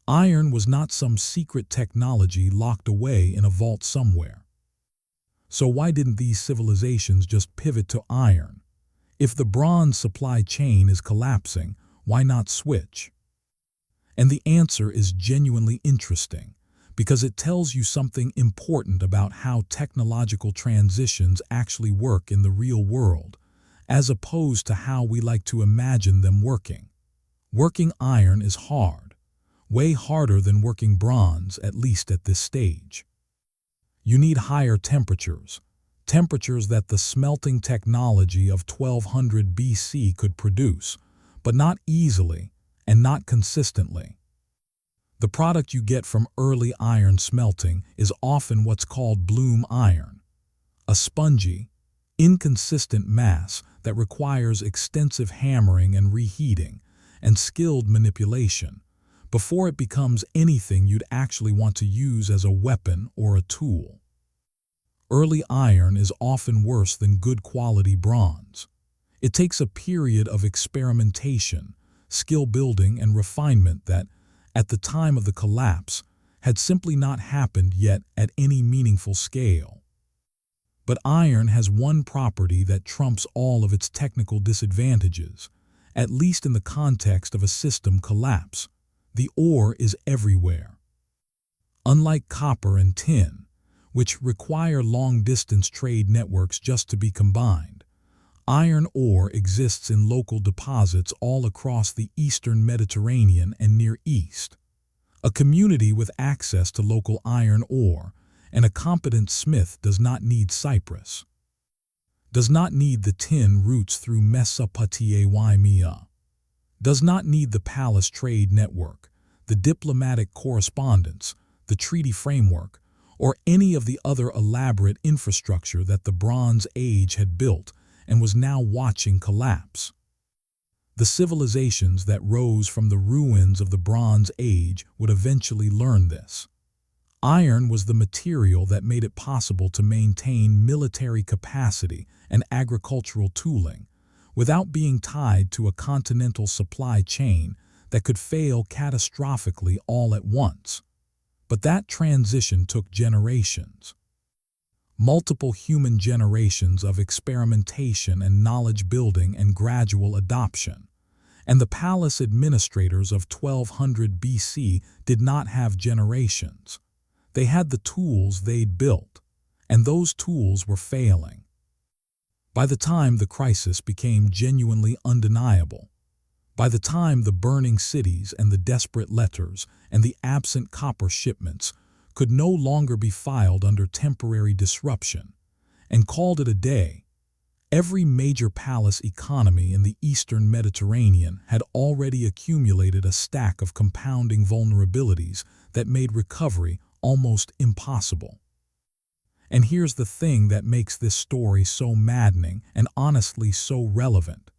Iron was not some secret technology locked away in a vault somewhere. So why didn't these civilizations just pivot to iron? If the bronze supply chain is collapsing, why not switch? And the answer is genuinely interesting, because it tells you something important about how technological transitions actually work in the real world, as opposed to how we like to imagine them working. Working iron is hard, way harder than working bronze, at least at this stage. You need higher temperatures, temperatures that the smelting technology of 1200 BC could produce, but not easily and not consistently. The product you get from early iron smelting is often what's called bloom iron, a spongy, inconsistent mass that requires extensive hammering and reheating and skilled manipulation before it becomes anything you'd actually want to use as a weapon or a tool. Early iron is often worse than good quality bronze. It takes a period of experimentation, skill building, and refinement that, at the time of the collapse, had simply not happened yet at any meaningful scale. But iron has one property that trumps all of its technical disadvantages, at least in the context of a system collapse. The ore is everywhere. Unlike copper and tin, which require long-distance trade networks just to be combined, iron ore exists in local deposits all across the eastern Mediterranean and Near East. A community with access to local iron ore and a competent smith does not need Cyprus, does not need the tin routes through Mesopotamia, does not need the palace trade network, the diplomatic correspondence, the treaty framework, or any of the other elaborate infrastructure that the Bronze Age had built and was now watching collapse. The civilizations that rose from the ruins of the Bronze Age would eventually learn this. Iron was the material that made it possible to maintain military capacity and agricultural tooling without being tied to a continental supply chain that could fail catastrophically all at once. But that transition took generations. Multiple human generations of experimentation and knowledge building and gradual adoption. And the palace administrators of 1200 BC did not have generations. They had the tools they'd built, and those tools were failing. By the time the crisis became genuinely undeniable, by the time the burning cities and the desperate letters and the absent copper shipments could no longer be filed under temporary disruption and called it a day, every major palace economy in the eastern Mediterranean had already accumulated a stack of compounding vulnerabilities that made recovery almost impossible. And here's the thing that makes this story so maddening and honestly so relevant.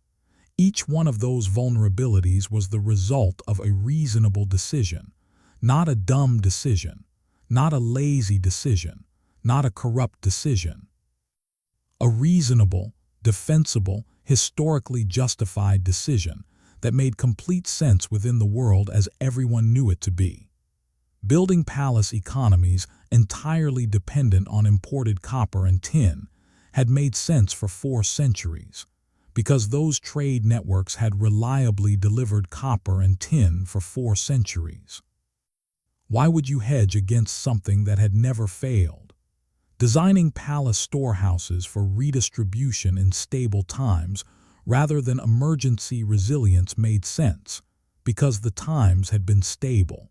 Each one of those vulnerabilities was the result of a reasonable decision, not a dumb decision, not a lazy decision, not a corrupt decision. A reasonable, defensible, historically justified decision that made complete sense within the world as everyone knew it to be. Building palace economies entirely dependent on imported copper and tin had made sense for 4 centuries, because those trade networks had reliably delivered copper and tin for 4 centuries. Why would you hedge against something that had never failed? Designing palace storehouses for redistribution in stable times rather than emergency resilience made sense, because the times had been stable.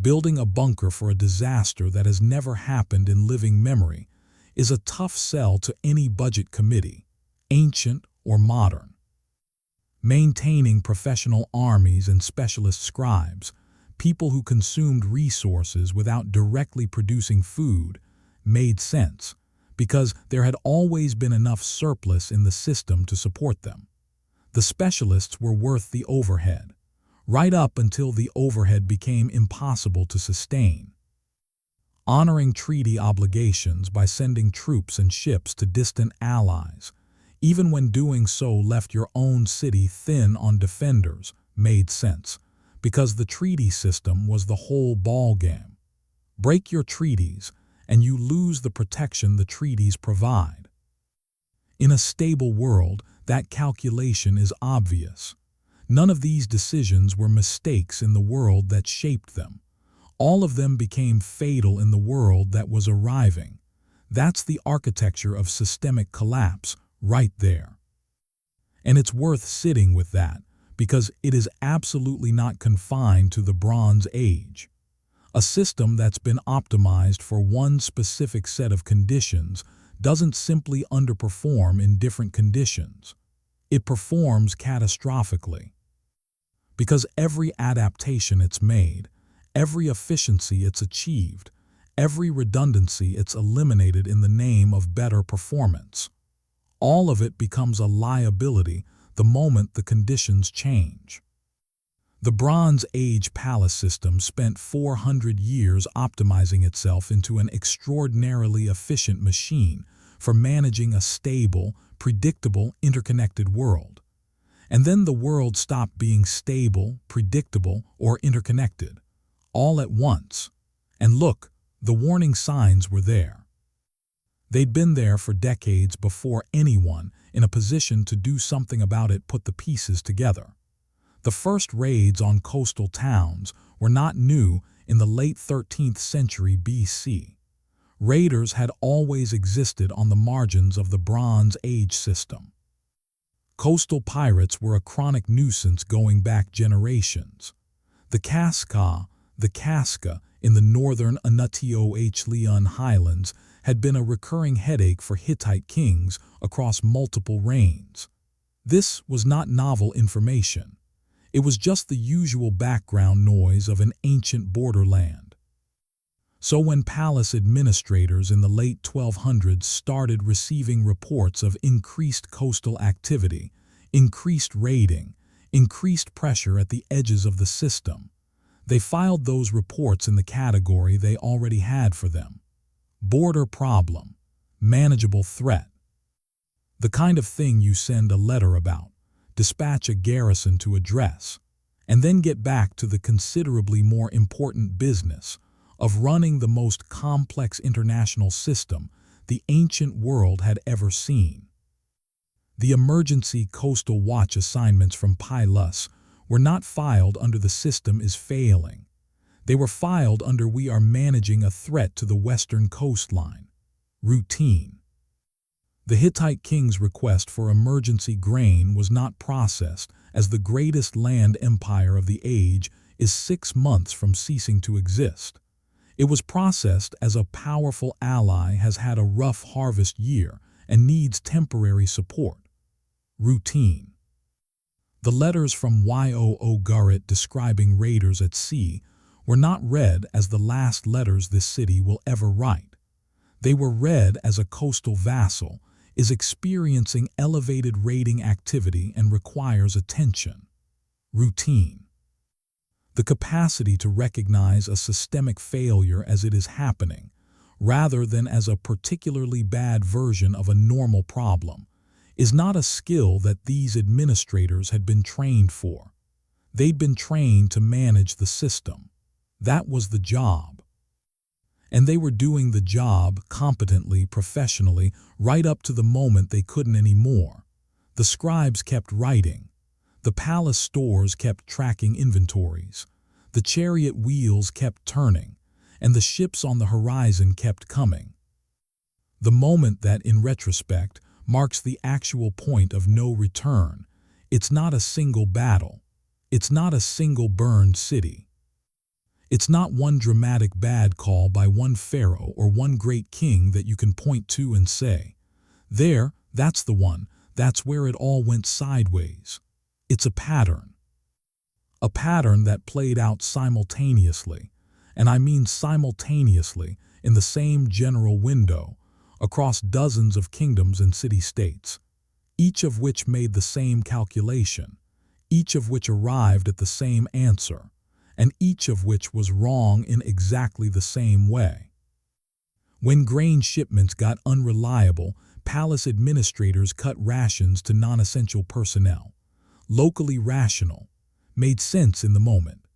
Building a bunker for a disaster that has never happened in living memory is a tough sell to any budget committee, ancient or modern. Maintaining professional armies and specialist scribes, people who consumed resources without directly producing food, made sense, because there had always been enough surplus in the system to support them. The specialists were worth the overhead, right up until the overhead became impossible to sustain. Honoring treaty obligations by sending troops and ships to distant allies, even when doing so left your own city thin on defenders, made sense, because the treaty system was the whole ballgame. Break your treaties, and you lose the protection the treaties provide. In a stable world, that calculation is obvious. None of these decisions were mistakes in the world that shaped them. All of them became fatal in the world that was arriving. That's the architecture of systemic collapse, right there. And it's worth sitting with that, because it is absolutely not confined to the Bronze Age. A system that's been optimized for one specific set of conditions doesn't simply underperform in different conditions. It performs catastrophically. Because every adaptation it's made, every efficiency it's achieved, every redundancy it's eliminated in the name of better performance, all of it becomes a liability the moment the conditions change. The Bronze Age palace system spent 400 years optimizing itself into an extraordinarily efficient machine for managing a stable, predictable, interconnected world. And then the world stopped being stable, predictable, or interconnected, all at once. And look, the warning signs were there. They'd been there for decades before anyone in a position to do something about it put the pieces together. The first raids on coastal towns were not new in the late 13th century BC. Raiders had always existed on the margins of the Bronze Age system. Coastal pirates were a chronic nuisance going back generations. The Casca in the northern Anatolia highlands had been a recurring headache for Hittite kings across multiple reigns. This was not novel information. It was just the usual background noise of an ancient borderland. So when palace administrators in the late 1200s started receiving reports of increased coastal activity, increased raiding, increased pressure at the edges of the system, they filed those reports in the category they already had for them: border problem, manageable threat. The kind of thing you send a letter about, dispatch a garrison to address, and then get back to the considerably more important business of running the most complex international system the ancient world had ever seen. The emergency coastal watch assignments from Pilus were not filed under the system is failing. They were filed under we are managing a threat to the western coastline. Routine. The Hittite king's request for emergency grain was not processed, as the greatest land empire of the age is 6 months from ceasing to exist. It was processed as a powerful ally has had a rough harvest year and needs temporary support. Routine. The letters from Ugarit describing raiders at sea were not read as the last letters this city will ever write. They were read as a coastal vassal is experiencing elevated raiding activity and requires attention. Routine. the capacity to recognize a systemic failure as it is happening, rather than as a particularly bad version of a normal problem, is not a skill that these administrators had been trained for. They'd been trained to manage the system. That was the job. And they were doing the job competently, professionally, right up to the moment they couldn't anymore. The scribes kept writing. The palace stores kept tracking inventories. The chariot wheels kept turning, and the ships on the horizon kept coming. The moment that, in retrospect, marks the actual point of no return. It's not a single battle. It's not a single burned city. It's not one dramatic bad call by one pharaoh or one great king that you can point to and say, "There, that's the one, that's where it all went sideways." It's a pattern. A pattern that played out simultaneously, and I mean simultaneously, in the same general window, across dozens of kingdoms and city-states, each of which made the same calculation, each of which arrived at the same answer, and each of which was wrong in exactly the same way. When grain shipments got unreliable, palace administrators cut rations to non-essential personnel. Locally rational, made sense in the moment.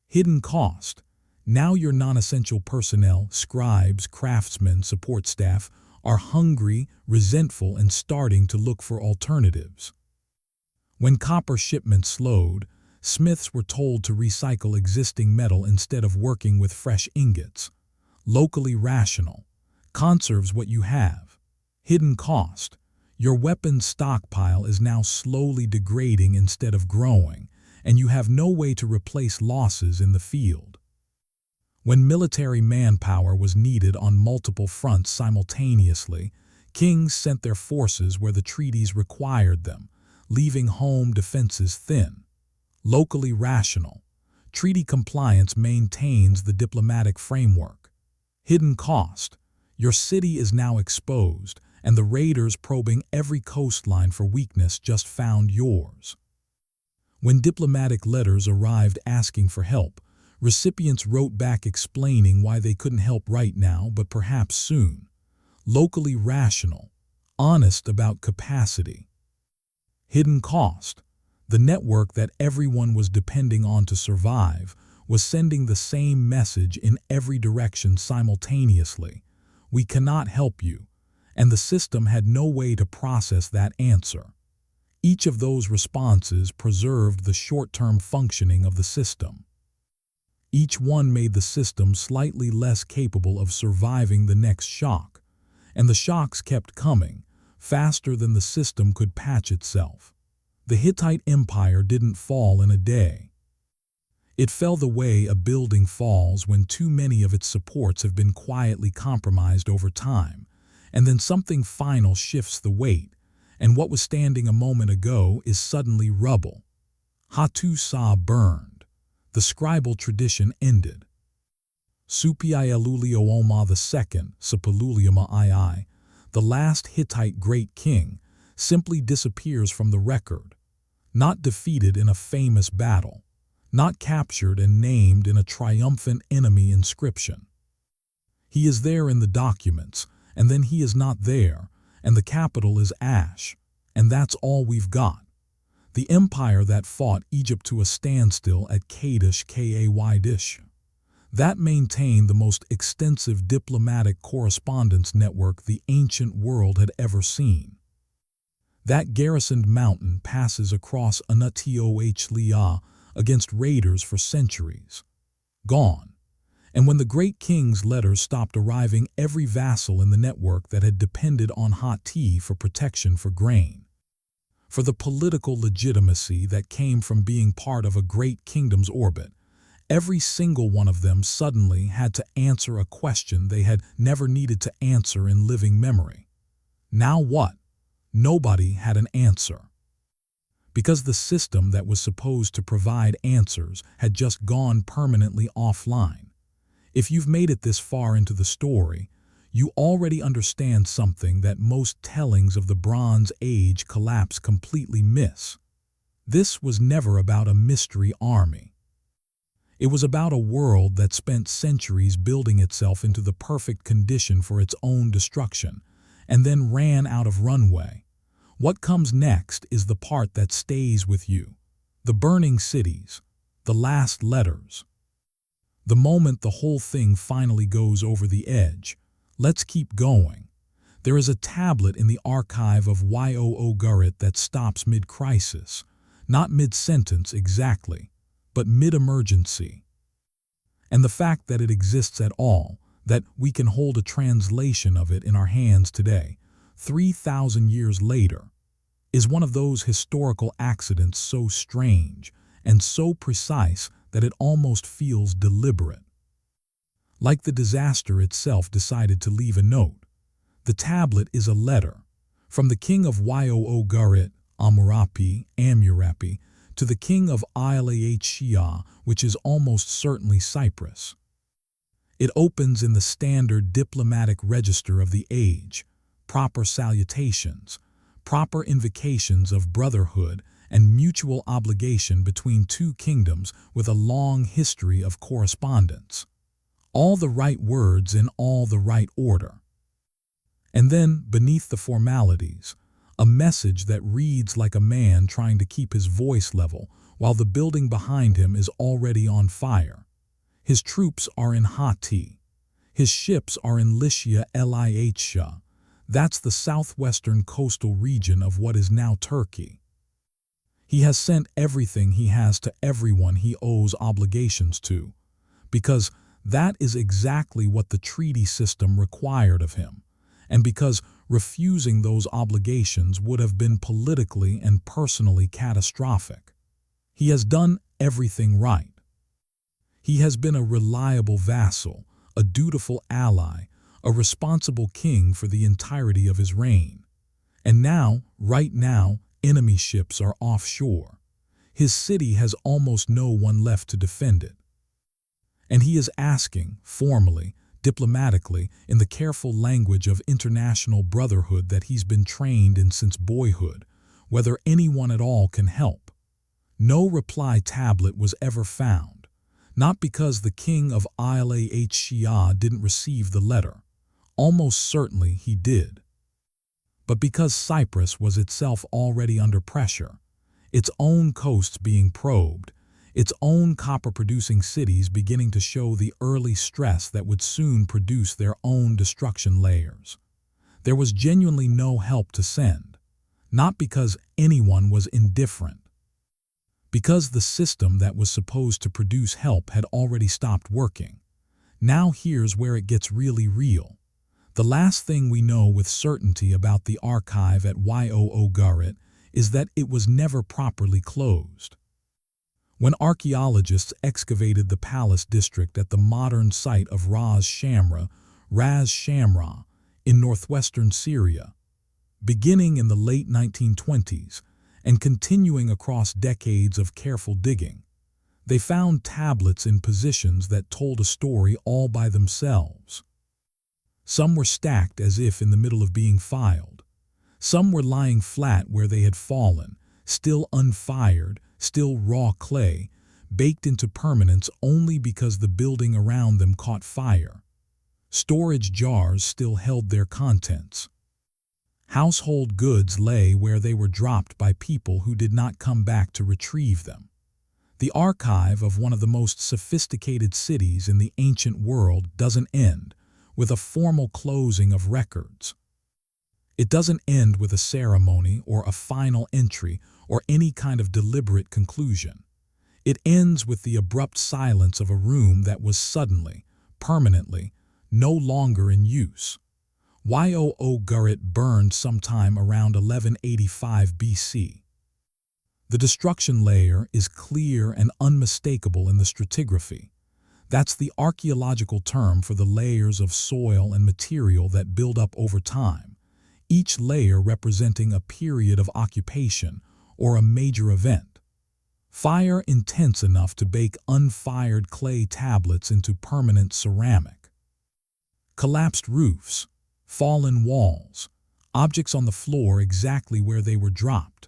Hidden cost. Now your non-essential personnel, scribes, craftsmen, support staff, are hungry, resentful, and starting to look for alternatives. When copper shipments slowed, smiths were told to recycle existing metal instead of working with fresh ingots. Locally rational. Conserves what you have. Hidden cost. Your weapons stockpile is now slowly degrading instead of growing, and you have no way to replace losses in the field. When military manpower was needed on multiple fronts simultaneously, kings sent their forces where the treaties required them, leaving home defenses thin. Locally rational. Treaty compliance maintains the diplomatic framework. Hidden cost. Your city is now exposed, and the raiders probing every coastline for weakness just found yours. When diplomatic letters arrived asking for help, recipients wrote back explaining why they couldn't help right now, but perhaps soon. Locally rational. Honest about capacity. Hidden cost. The network that everyone was depending on to survive was sending the same message in every direction simultaneously. We cannot help you. And the system had no way to process that answer. Each of those responses preserved the short-term functioning of the system. Each one made the system slightly less capable of surviving the next shock, and the shocks kept coming, faster than the system could patch itself. The Hittite Empire didn't fall in a day. It fell the way a building falls when too many of its supports have been quietly compromised over time, and then something final shifts the weight, and what was standing a moment ago is suddenly rubble. Hattusa burned. The scribal tradition ended. Suppilulioma II, Suppiluliuma II, the last Hittite great king, simply disappears from the record, not defeated in a famous battle, not captured and named in a triumphant enemy inscription. He is there in the documents, and then he is not there, and the capital is ash, and that's all we've got. The empire that fought Egypt to a standstill at Kadesh, Kadesh, that maintained the most extensive diplomatic correspondence network the ancient world had ever seen. That garrisoned mountain passes across Anatolia against raiders for centuries. Gone. And when the great king's letters stopped arriving, every vassal in the network that had depended on hot tea for protection for grain, for the political legitimacy that came from being part of a great kingdom's orbit, every single one of them suddenly had to answer a question they had never needed to answer in living memory. Now what? Nobody had an answer. Because the system that was supposed to provide answers had just gone permanently offline. If you've made it this far into the story, you already understand something that most tellings of the Bronze Age collapse completely miss. This was never about a mystery army. It was about a world that spent centuries building itself into the perfect condition for its own destruction, and then ran out of runway. What comes next is the part that stays with you. The burning cities, the last letters. The moment the whole thing finally goes over the edge. Let's keep going. There is a tablet in the archive of Ugarit that stops mid-crisis, not mid-sentence exactly, but mid-emergency. And the fact that it exists at all, that we can hold a translation of it in our hands today, 3,000 years later, is one of those historical accidents so strange and so precise that it almost feels deliberate. Like the disaster itself decided to leave a note. The tablet is a letter from the king of Ugarit, Amurapi, to the king of Ilahshia, which is almost certainly Cyprus. It opens in the standard diplomatic register of the age, proper salutations, proper invocations of brotherhood and mutual obligation between two kingdoms with a long history of correspondence. All the right words in all the right order. And then, beneath the formalities, a message that reads like a man trying to keep his voice level while the building behind him is already on fire. His troops are in Hatti. His ships are in Lycia Elisha. That's the southwestern coastal region of what is now Turkey. He has sent everything he has to everyone he owes obligations to, because that is exactly what the treaty system required of him, and because refusing those obligations would have been politically and personally catastrophic. He has done everything right. He has been a reliable vassal, a dutiful ally, a responsible king for the entirety of his reign. And now, right now, enemy ships are offshore. His city has almost no one left to defend it. And he is asking, formally, diplomatically, in the careful language of international brotherhood that he's been trained in since boyhood, whether anyone at all can help. No reply tablet was ever found, not because the king of Ilahshia didn't receive the letter. Almost certainly he did. But because Cyprus was itself already under pressure, its own coasts being probed, its own copper-producing cities beginning to show the early stress that would soon produce their own destruction layers. There was genuinely no help to send, not because anyone was indifferent. Because the system that was supposed to produce help had already stopped working. Now here's where it gets really real. The last thing we know with certainty about the archive at Ugarit is that it was never properly closed. When archaeologists excavated the palace district at the modern site of Ras Shamra in northwestern Syria, beginning in the late 1920s and continuing across decades of careful digging, they found tablets in positions that told a story all by themselves. Some were stacked as if in the middle of being filed. Some were lying flat where they had fallen, still unfired, still raw clay, baked into permanence only because the building around them caught fire. Storage jars still held their contents. Household goods lay where they were dropped by people who did not come back to retrieve them. The archive of one of the most sophisticated cities in the ancient world doesn't end with a formal closing of records. It doesn't end with a ceremony or a final entry or any kind of deliberate conclusion. It ends with the abrupt silence of a room that was suddenly, permanently, no longer in use. Ugarit burned sometime around 1185 BC. The destruction layer is clear and unmistakable in the stratigraphy. That's the archaeological term for the layers of soil and material that build up over time, each layer representing a period of occupation or a major event. Fire intense enough to bake unfired clay tablets into permanent ceramic. Collapsed roofs, fallen walls, objects on the floor exactly where they were dropped.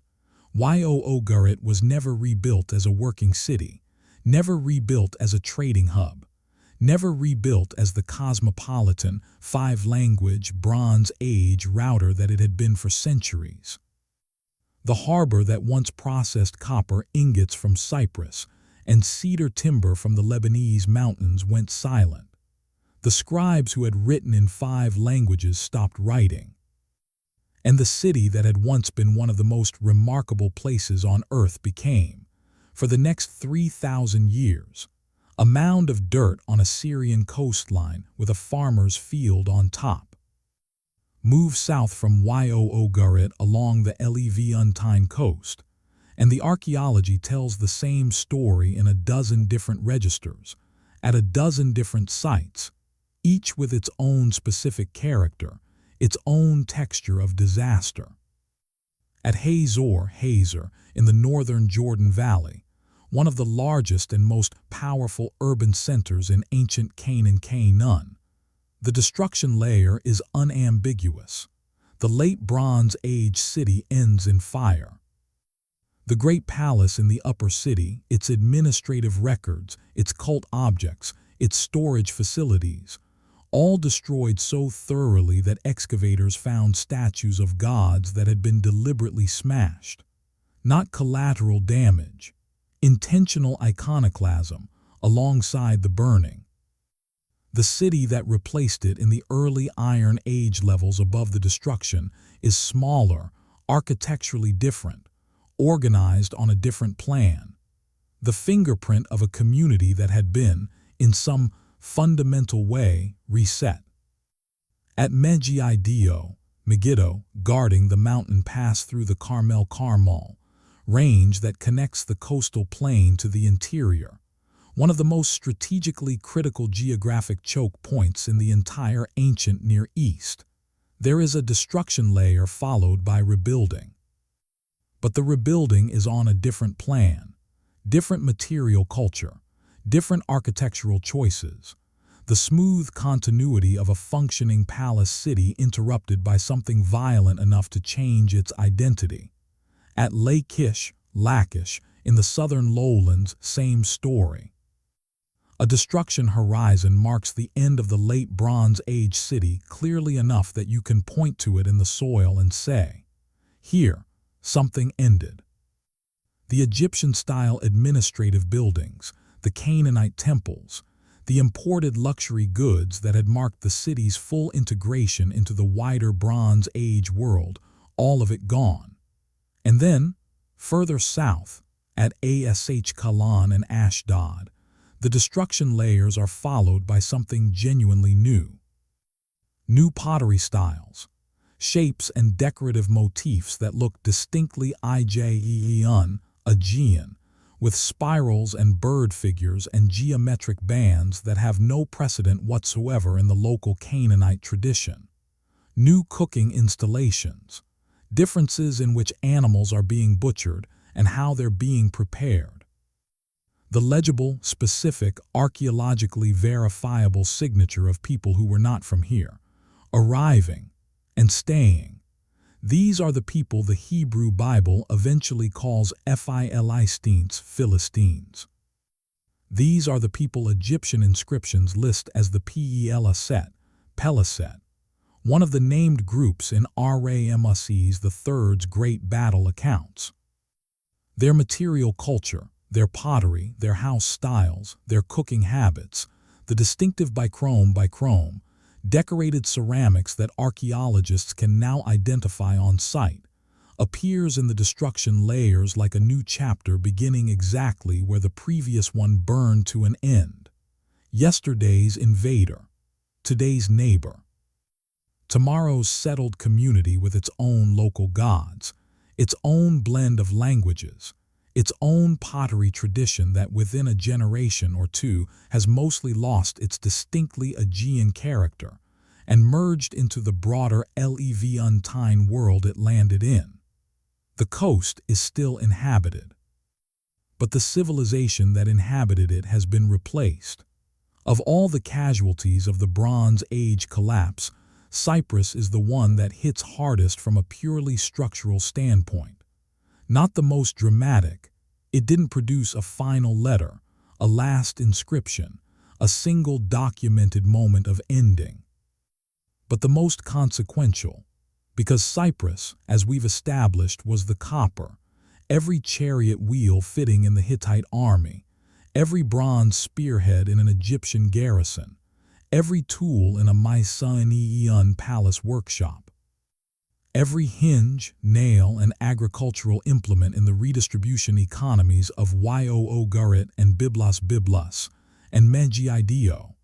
Ugarit was never rebuilt as a working city, never rebuilt as a trading hub, never rebuilt as the cosmopolitan, five-language, Bronze Age router that it had been for centuries. The harbor that once processed copper ingots from Cyprus and cedar timber from the Lebanese mountains went silent. The scribes who had written in 5 languages stopped writing. And the city that had once been one of the most remarkable places on earth became, for the next 3,000 years, a mound of dirt on a Syrian coastline with a farmer's field on top. Move south from Ugarit along the Levantine coast, and the archaeology tells the same story in a dozen different registers, at a dozen different sites, each with its own specific character, its own texture of disaster. At Hazor in the northern Jordan Valley, one of the largest and most powerful urban centers in ancient Canaan, the destruction layer is unambiguous. The late Bronze Age city ends in fire. The great palace in the upper city, its administrative records, its cult objects, its storage facilities, all destroyed so thoroughly that excavators found statues of gods that had been deliberately smashed. Not collateral damage, intentional iconoclasm alongside the burning. The city that replaced it in the early Iron Age levels above the destruction is smaller, architecturally different, organized on a different plan. The fingerprint of a community that had been, in some fundamental way, reset. At Megiddo, guarding the mountain pass through the Carmel range that connects the coastal plain to the interior, one of the most strategically critical geographic choke points in the entire ancient Near East, there is a destruction layer followed by rebuilding. But the rebuilding is on a different plan, different material culture, different architectural choices, the smooth continuity of a functioning palace city interrupted by something violent enough to change its identity. At Lachish, in the southern lowlands, same story. A destruction horizon marks the end of the late Bronze Age city clearly enough that you can point to it in the soil and say, here, something ended. The Egyptian-style administrative buildings, the Canaanite temples, the imported luxury goods that had marked the city's full integration into the wider Bronze Age world, all of it gone. And then, further south, at Ashkelon and Ashdod, the destruction layers are followed by something genuinely new. New pottery styles, shapes and decorative motifs that look distinctly Aegean, with spirals and bird figures and geometric bands that have no precedent whatsoever in the local Canaanite tradition. New cooking installations, differences in which animals are being butchered and how they're being prepared. The legible, specific, archaeologically verifiable signature of people who were not from here, arriving and staying. These are the people the Hebrew Bible eventually calls Philistines. These are the people Egyptian inscriptions list as the Peleset, one of the named groups in Ramesses III's great battle accounts. Their material culture, their pottery, their house styles, their cooking habits, the distinctive bichrome, decorated ceramics that archaeologists can now identify on site, appears in the destruction layers like a new chapter beginning exactly where the previous one burned to an end. Yesterday's invader, today's neighbor. Tomorrow's settled community with its own local gods, its own blend of languages, its own pottery tradition that within a generation or two has mostly lost its distinctly Aegean character and merged into the broader Levantine world it landed in. The coast is still inhabited, but the civilization that inhabited it has been replaced. Of all the casualties of the Bronze Age collapse, Cyprus is the one that hits hardest from a purely structural standpoint. Not the most dramatic, it didn't produce a final letter, a last inscription, a single documented moment of ending. But the most consequential, because Cyprus, as we've established, was the copper, every chariot wheel fitting in the Hittite army, every bronze spearhead in an Egyptian garrison, every tool in a Mycenaean palace workshop, every hinge, nail, and agricultural implement in the redistribution economies of Ugarit and Byblos and Megiddo,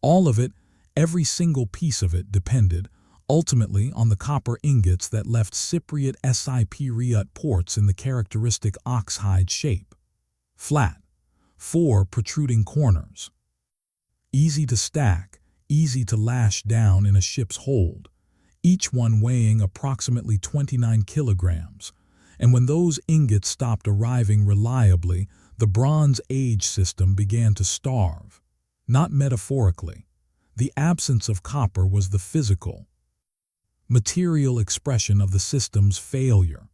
all of it, every single piece of it depended, ultimately, on the copper ingots that left Cypriot ports in the characteristic oxhide shape. Flat, 4 protruding corners. Easy to stack, easy to lash down in a ship's hold, each one weighing approximately 29 kilograms. And when those ingots stopped arriving reliably, the Bronze Age system began to starve. Not metaphorically. The absence of copper was the physical, material expression of the system's failure,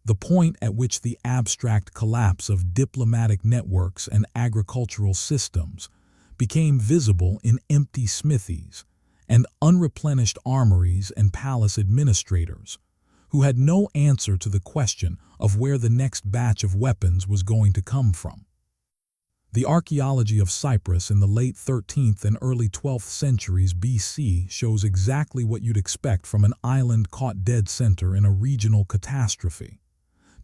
the point at which the abstract collapse of diplomatic networks and agricultural systems became visible in empty smithies and unreplenished armories and palace administrators who had no answer to the question of where the next batch of weapons was going to come from. The archaeology of Cyprus in the late 13th and early 12th centuries BC shows exactly what you'd expect from an island caught dead center in a regional catastrophe.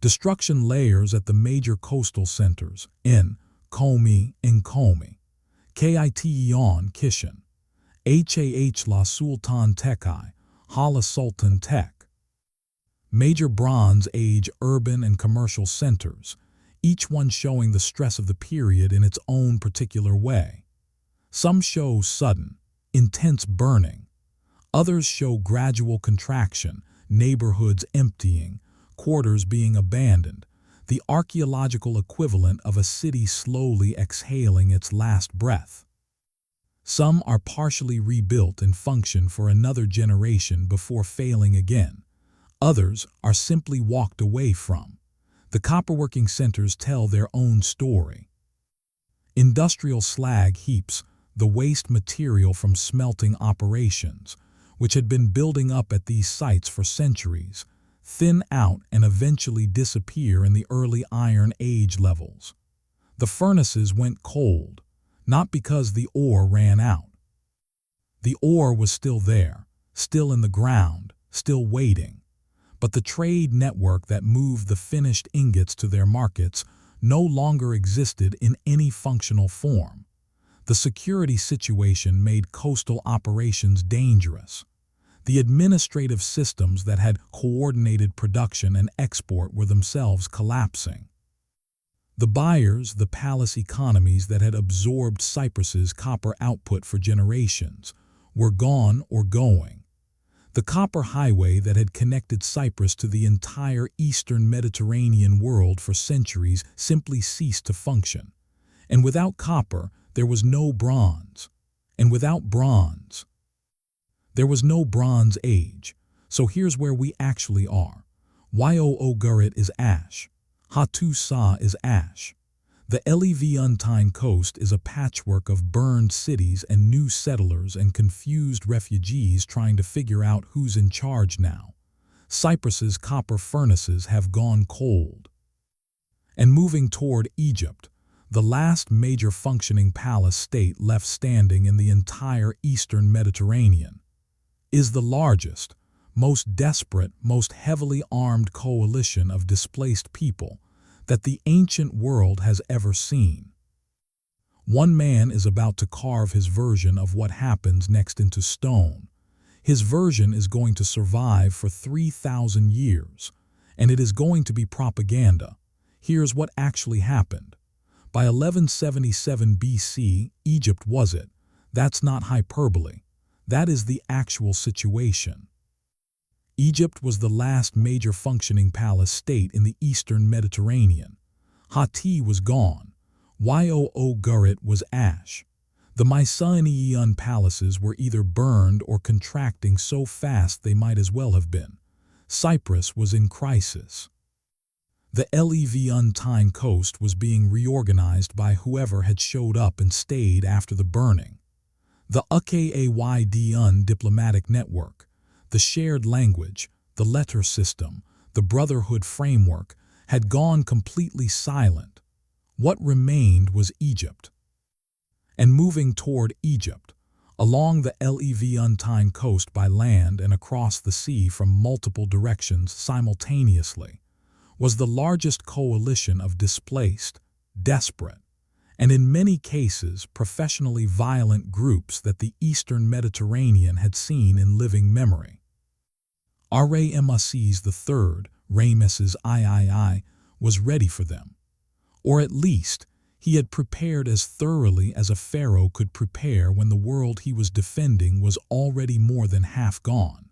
Destruction layers at the major coastal centers, Komi, Kiteon, Kishan, La Sultan Tekai, Hala Sultan Tek. Major Bronze Age urban and commercial centers, each one showing the stress of the period in its own particular way. Some show sudden, intense burning. Others show gradual contraction, neighborhoods emptying, quarters being abandoned, the archaeological equivalent of a city slowly exhaling its last breath. Some are partially rebuilt and function for another generation before failing again. Others are simply walked away from. The copperworking centers tell their own story. Industrial slag heaps, the waste material from smelting operations, which had been building up at these sites for centuries, thin out and eventually disappear in the early Iron Age levels. The furnaces went cold, not because the ore ran out. The ore was still there, still in the ground, still waiting. But the trade network that moved the finished ingots to their markets no longer existed in any functional form. The security situation made coastal operations dangerous. The administrative systems that had coordinated production and export were themselves collapsing. The buyers, the palace economies that had absorbed Cyprus's copper output for generations, were gone or going. The copper highway that had connected Cyprus to the entire eastern Mediterranean world for centuries simply ceased to function. And without copper, there was no bronze. And without bronze, there was no Bronze Age. So here's where we actually are. Ugarit is ash. Hattusa is ash. The Levantine coast is a patchwork of burned cities and new settlers and confused refugees trying to figure out who's in charge now. Cyprus's copper furnaces have gone cold. And moving toward Egypt, the last major functioning palace state left standing in the entire eastern Mediterranean, is the largest, most desperate, most heavily armed coalition of displaced people that the ancient world has ever seen. One man is about to carve his version of what happens next into stone. His version is going to survive for 3,000 years, and it is going to be propaganda. Here's what actually happened. By 1177 BC, Egypt was it. That's not hyperbole. That is the actual situation. Egypt was the last major functioning palace state in the eastern Mediterranean. Hatti was gone. Ugarit was ash. The Mycenaean palaces were either burned or contracting so fast they might as well have been. Cyprus was in crisis. The Levantine coast was being reorganized by whoever had showed up and stayed after the burning. The Ugarit diplomatic network, the shared language, the letter system, the brotherhood framework had gone completely silent. What remained was Egypt. And moving toward Egypt, along the Levantine coast by land and across the sea from multiple directions simultaneously, was the largest coalition of displaced, desperate, and in many cases professionally violent groups that the Eastern Mediterranean had seen in living memory. Ramesses III, Ramesses III, was ready for them, or at least he had prepared as thoroughly as a pharaoh could prepare when the world he was defending was already more than half gone.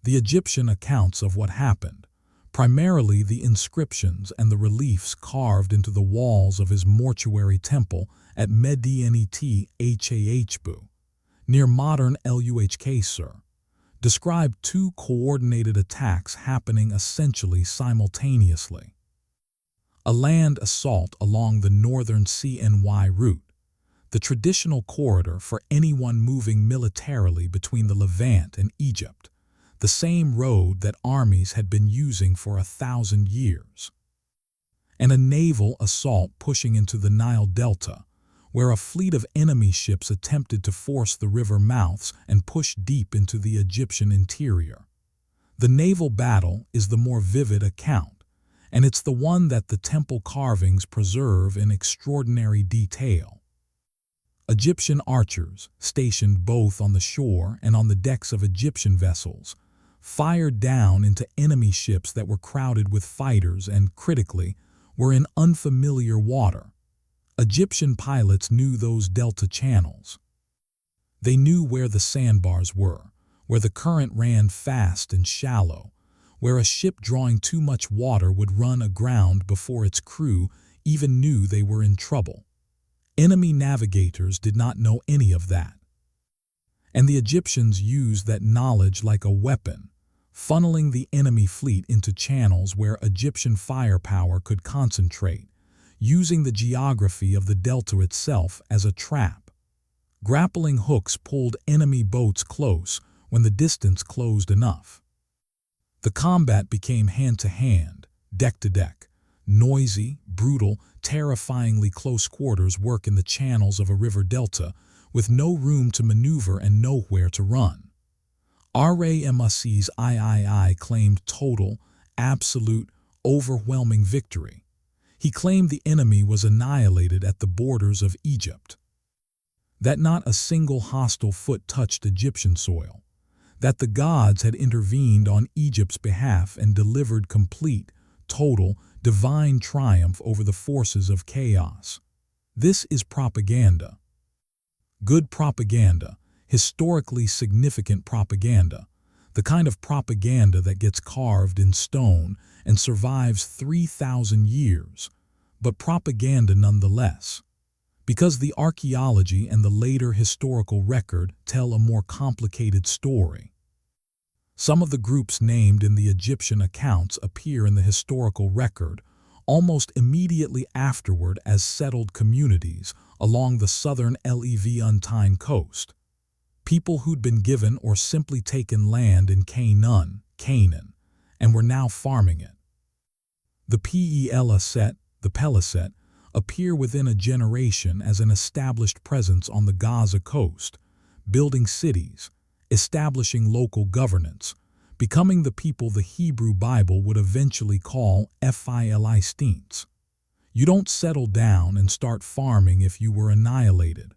The Egyptian accounts of what happened, primarily the inscriptions and the reliefs carved into the walls of his mortuary temple at Medinet Habu, near modern Luhk, describe two coordinated attacks happening essentially simultaneously. A land assault along the northern CNY route, the traditional corridor for anyone moving militarily between the Levant and Egypt, the same road that armies had been using for 1,000 years. And a naval assault pushing into the Nile Delta, where a fleet of enemy ships attempted to force the river mouths and push deep into the Egyptian interior. The naval battle is the more vivid account, and it's the one that the temple carvings preserve in extraordinary detail. Egyptian archers, stationed both on the shore and on the decks of Egyptian vessels, fired down into enemy ships that were crowded with fighters and, critically, were in unfamiliar water. Egyptian pilots knew those delta channels. They knew where the sandbars were, where the current ran fast and shallow, where a ship drawing too much water would run aground before its crew even knew they were in trouble. Enemy navigators did not know any of that. And the Egyptians used that knowledge like a weapon, funneling the enemy fleet into channels where Egyptian firepower could concentrate, using the geography of the delta itself as a trap. Grappling hooks pulled enemy boats close when the distance closed enough. The combat became hand-to-hand, deck-to-deck, noisy, brutal, terrifyingly close quarters work in the channels of a river delta, with no room to maneuver and nowhere to run. Ramesses III claimed total, absolute, overwhelming victory. He claimed the enemy was annihilated at the borders of Egypt, that not a single hostile foot touched Egyptian soil, that the gods had intervened on Egypt's behalf and delivered complete, total, divine triumph over the forces of chaos. This is propaganda. Good propaganda, historically significant propaganda, the kind of propaganda that gets carved in stone and survives 3,000 years, but propaganda nonetheless, because the archaeology and the later historical record tell a more complicated story. Some of the groups named in the Egyptian accounts appear in the historical record almost immediately afterward as settled communities along the southern Levantine coast, people who'd been given or simply taken land in Canaan, and were now farming it. The Peleset, appear within a generation as an established presence on the Gaza coast, building cities, establishing local governance, becoming the people the Hebrew Bible would eventually call Philistines. You don't settle down and start farming if you were annihilated.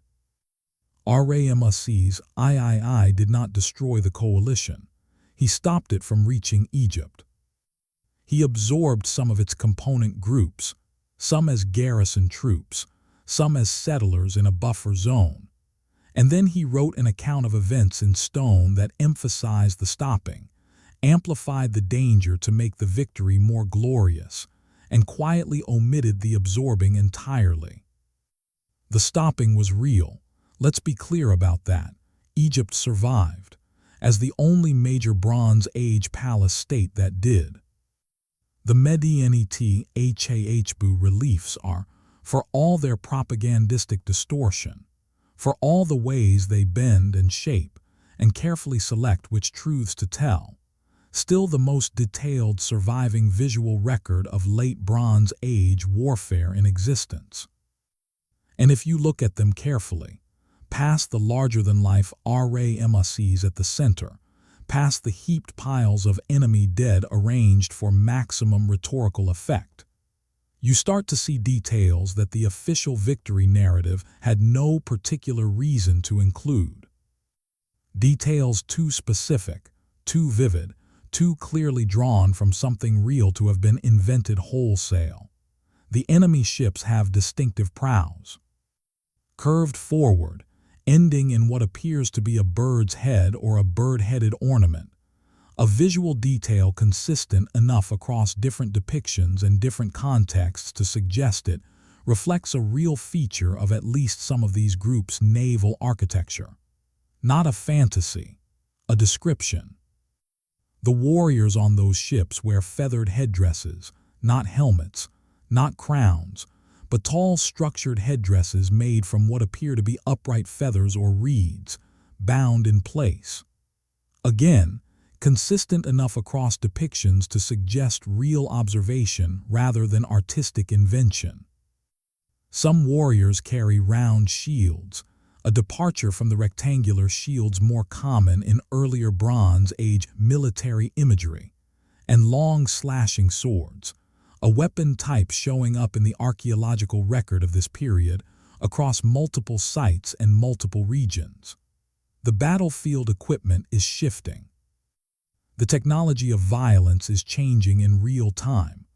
Ramesses III did not destroy the coalition. He stopped it from reaching Egypt. He absorbed some of its component groups, some as garrison troops, some as settlers in a buffer zone, and then he wrote an account of events in stone that emphasized the stopping, amplified the danger to make the victory more glorious, and quietly omitted the absorbing entirely. The stopping was real. Let's be clear about that. Egypt survived, as the only major Bronze Age palace state that did. The Medinet Habu reliefs are, for all their propagandistic distortion, for all the ways they bend and shape and carefully select which truths to tell, still the most detailed surviving visual record of late Bronze Age warfare in existence. And if you look at them carefully, past the larger-than-life Ramesses at the center, past the heaped piles of enemy dead arranged for maximum rhetorical effect, you start to see details that the official victory narrative had no particular reason to include. Details too specific, too vivid, too clearly drawn from something real to have been invented wholesale. The enemy ships have distinctive prows, curved forward, ending in what appears to be a bird's head or a bird-headed ornament, a visual detail consistent enough across different depictions and different contexts to suggest it reflects a real feature of at least some of these groups' naval architecture. Not a fantasy, a description. The warriors on those ships wear feathered headdresses, not helmets, not crowns, but tall structured headdresses made from what appear to be upright feathers or reeds, bound in place. Again, consistent enough across depictions to suggest real observation rather than artistic invention. Some warriors carry round shields, a departure from the rectangular shields more common in earlier Bronze Age military imagery, and long slashing swords, a weapon type showing up in the archaeological record of this period across multiple sites and multiple regions. The battlefield equipment is shifting. The technology of violence is changing in real time,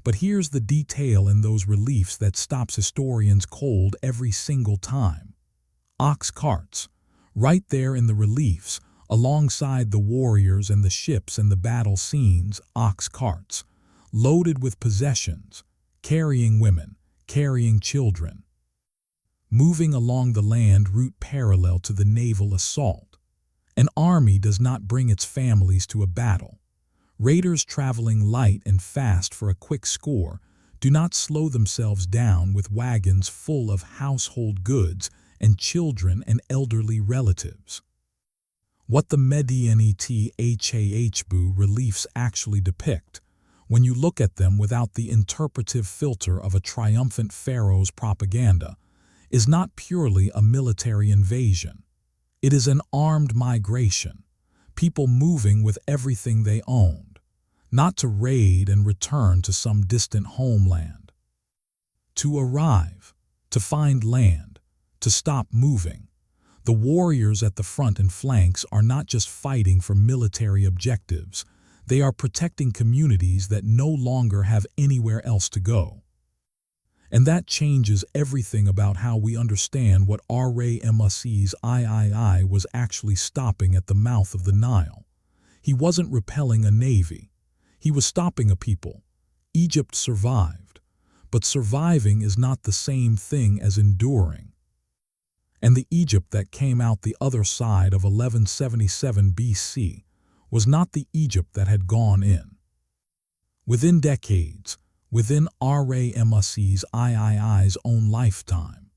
but here's the detail in those reliefs that stops historians cold every single time. Ox carts, right there in the reliefs, alongside the warriors and the ships and the battle scenes, ox carts, loaded with possessions, carrying women, carrying children, moving along the land route parallel to the naval assault. An army does not bring its families to a battle. Raiders traveling light and fast for a quick score do not slow themselves down with wagons full of household goods and children and elderly relatives. What the Medinet Habu reliefs actually depict, when you look at them without the interpretive filter of a triumphant pharaoh's propaganda, is not purely a military invasion. It is an armed migration, people moving with everything they owned, not to raid and return to some distant homeland. To arrive, to find land, to stop moving. The warriors at the front and flanks are not just fighting for military objectives, they are protecting communities that no longer have anywhere else to go. And that changes everything about how we understand what Ramesses III was actually stopping at the mouth of the Nile. He wasn't repelling a navy. He was stopping a people. Egypt survived. But surviving is not the same thing as enduring. And the Egypt that came out the other side of 1177 BC was not the Egypt that had gone in. Within decades, within Ramesses III's own lifetime,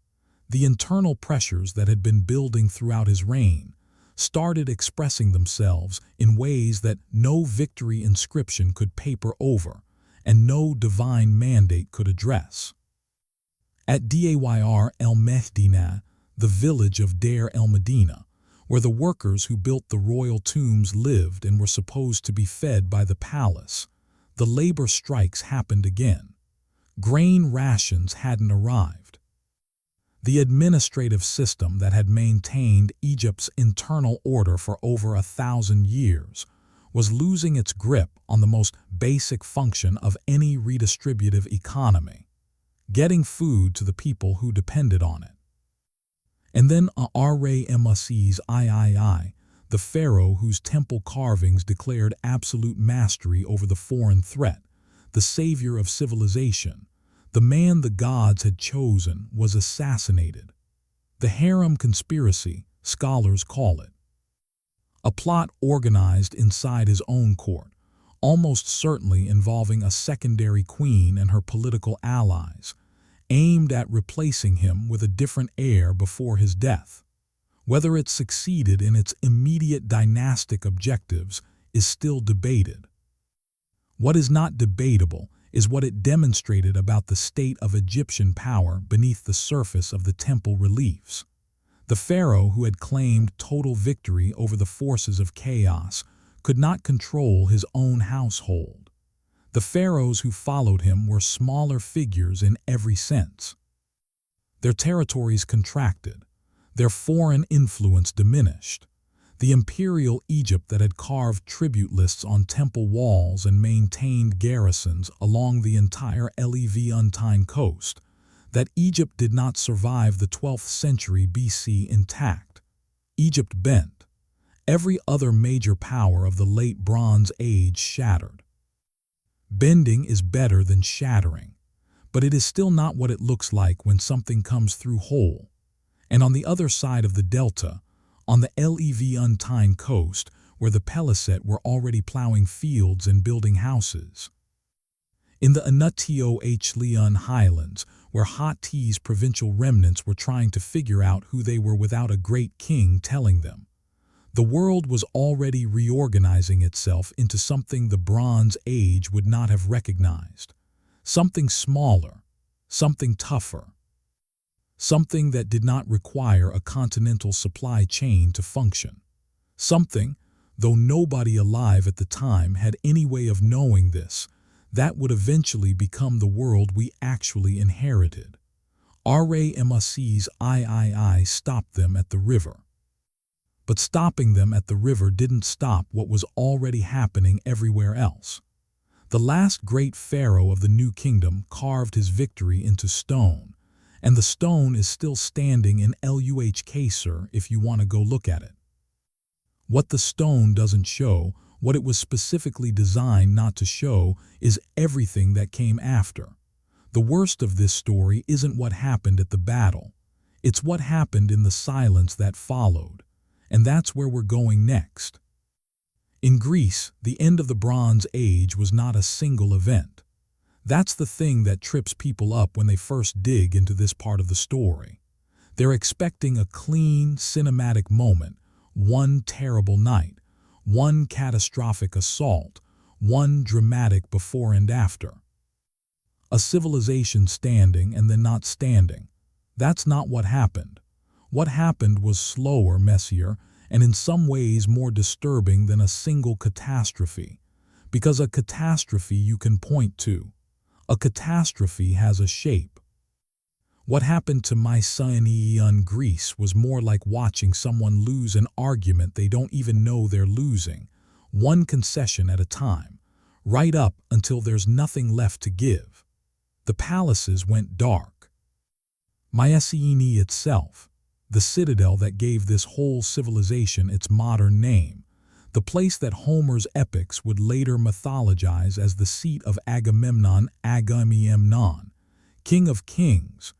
the internal pressures that had been building throughout his reign started expressing themselves in ways that no victory inscription could paper over and no divine mandate could address. At Dayr el-Medina, the village of Deir el-Medina, where the workers who built the royal tombs lived and were supposed to be fed by the palace, the labor strikes happened again. Grain rations hadn't arrived. The administrative system that had maintained Egypt's internal order for over 1,000 years was losing its grip on the most basic function of any redistributive economy, getting food to the people who depended on it. And then Ramesses III, the pharaoh whose temple carvings declared absolute mastery over the foreign threat, the savior of civilization, the man the gods had chosen, was assassinated. The harem conspiracy, scholars call it. A plot organized inside his own court, almost certainly involving a secondary queen and her political allies, aimed at replacing him with a different heir before his death. Whether it succeeded in its immediate dynastic objectives is still debated. What is not debatable is what it demonstrated about the state of Egyptian power beneath the surface of the temple reliefs. The pharaoh who had claimed total victory over the forces of chaos could not control his own household. The pharaohs who followed him were smaller figures in every sense. Their territories contracted, their foreign influence diminished. The imperial Egypt that had carved tribute lists on temple walls and maintained garrisons along the entire Levantine coast, that Egypt did not survive the 12th century BC intact. Egypt bent. Every other major power of the late Bronze Age shattered. Bending is better than shattering, but it is still not what it looks like when something comes through whole. And on the other side of the delta, on the Levantine coast, where the Peliset were already plowing fields and building houses. In the Anatio-Leon highlands, where Hittites provincial remnants were trying to figure out who they were without a great king telling them. The world was already reorganizing itself into something the Bronze Age would not have recognized. Something smaller, something tougher. Something that did not require a continental supply chain to function. Something, though nobody alive at the time had any way of knowing this, that would eventually become the world we actually inherited. Ramesses III stopped them at the river. But stopping them at the river didn't stop what was already happening everywhere else. The last great pharaoh of the New Kingdom carved his victory into stone, and the stone is still standing in Luhkasir if you want to go look at it. What the stone doesn't show, what it was specifically designed not to show, is everything that came after. The worst of this story isn't what happened at the battle. It's what happened in the silence that followed. And that's where we're going next. In Greece, the end of the Bronze Age was not a single event. That's the thing that trips people up when they first dig into this part of the story. They're expecting a clean, cinematic moment, one terrible night, one catastrophic assault, one dramatic before and after. A civilization standing and then not standing. That's not what happened. What happened was slower, messier, and in some ways more disturbing than a single catastrophe. Because a catastrophe you can point to. A catastrophe has a shape. What happened to Mycenaean Greece was more like watching someone lose an argument they don't even know they're losing, one concession at a time, right up until there's nothing left to give. The palaces went dark. Mycenae itself, the citadel that gave this whole civilization its modern name, the place that Homer's epics would later mythologize as the seat of Agamemnon, King of Kings,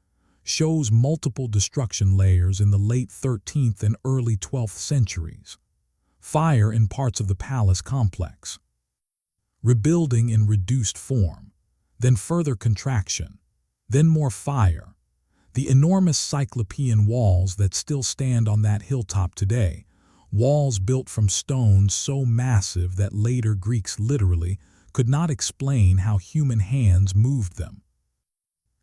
shows multiple destruction layers in the late 13th and early 12th centuries. Fire in parts of the palace complex. Rebuilding in reduced form. Then further contraction. Then more fire. The enormous Cyclopean walls that still stand on that hilltop today, walls built from stones so massive that later Greeks literally could not explain how human hands moved them,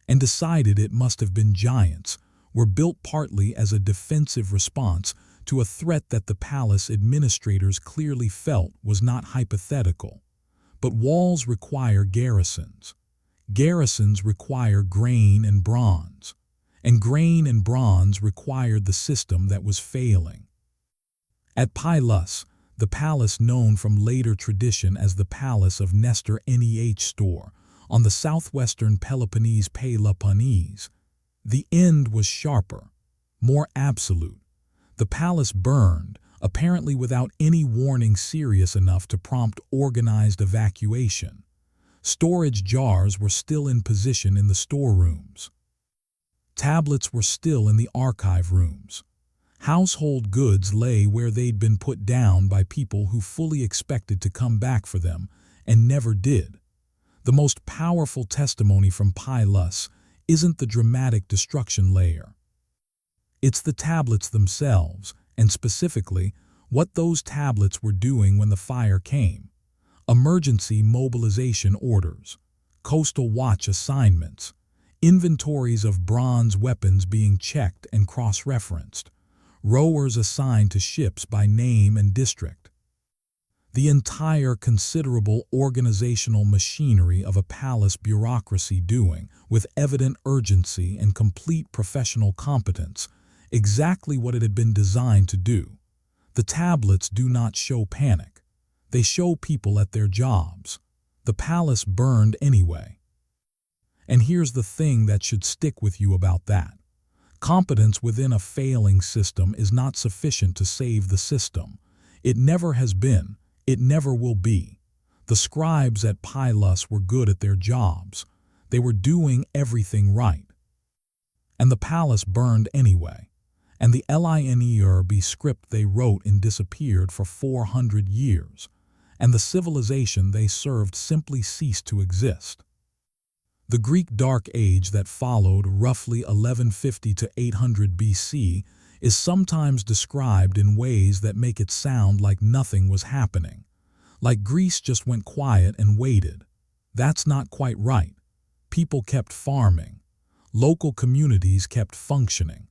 and decided it must have been giants, were built partly as a defensive response to a threat that the palace administrators clearly felt was not hypothetical. But walls require garrisons. Garrisons require grain and bronze. And grain and bronze required the system that was failing. At Pylos, the palace known from later tradition as the Palace of Nestor Nestor, on the southwestern Peloponnese, the end was sharper, more absolute. The palace burned, apparently without any warning serious enough to prompt organized evacuation. Storage jars were still in position in the storerooms. Tablets were still in the archive rooms. Household goods lay where they'd been put down by people who fully expected to come back for them, and never did. The most powerful testimony from Pylus isn't the dramatic destruction layer. It's the tablets themselves, and specifically, what those tablets were doing when the fire came. Emergency mobilization orders, coastal watch assignments, inventories of bronze weapons being checked and cross-referenced, rowers assigned to ships by name and district. The entire considerable organizational machinery of a palace bureaucracy doing, with evident urgency and complete professional competence, exactly what it had been designed to do. The tablets do not show panic. They show people at their jobs. The palace burned anyway. And here's the thing that should stick with you about that. Competence within a failing system is not sufficient to save the system. It never has been. It never will be. The scribes at Pylus were good at their jobs. They were doing everything right. And the palace burned anyway. And the Linerb script they wrote in disappeared for 400 years. And the civilization they served simply ceased to exist. The Greek Dark Age that followed, roughly 1150 to 800 BC, is sometimes described in ways that make it sound like nothing was happening. Like Greece just went quiet and waited. That's not quite right. People kept farming. Local communities kept functioning.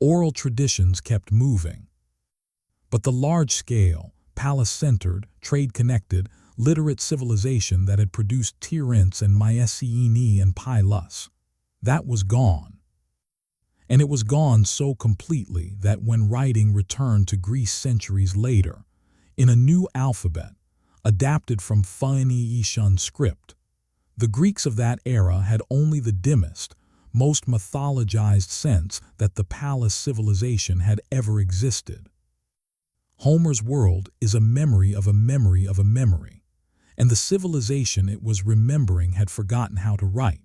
Oral traditions kept moving. But the large-scale, palace-centered, trade-connected, literate civilization that had produced Tiryns and Mycenae and Pylus, that was gone. And it was gone so completely that when writing returned to Greece centuries later, in a new alphabet, adapted from Phoenician script, the Greeks of that era had only the dimmest, most mythologized sense that the palace civilization had ever existed. Homer's world is a memory of a memory of a memory, and the civilization it was remembering had forgotten how to write.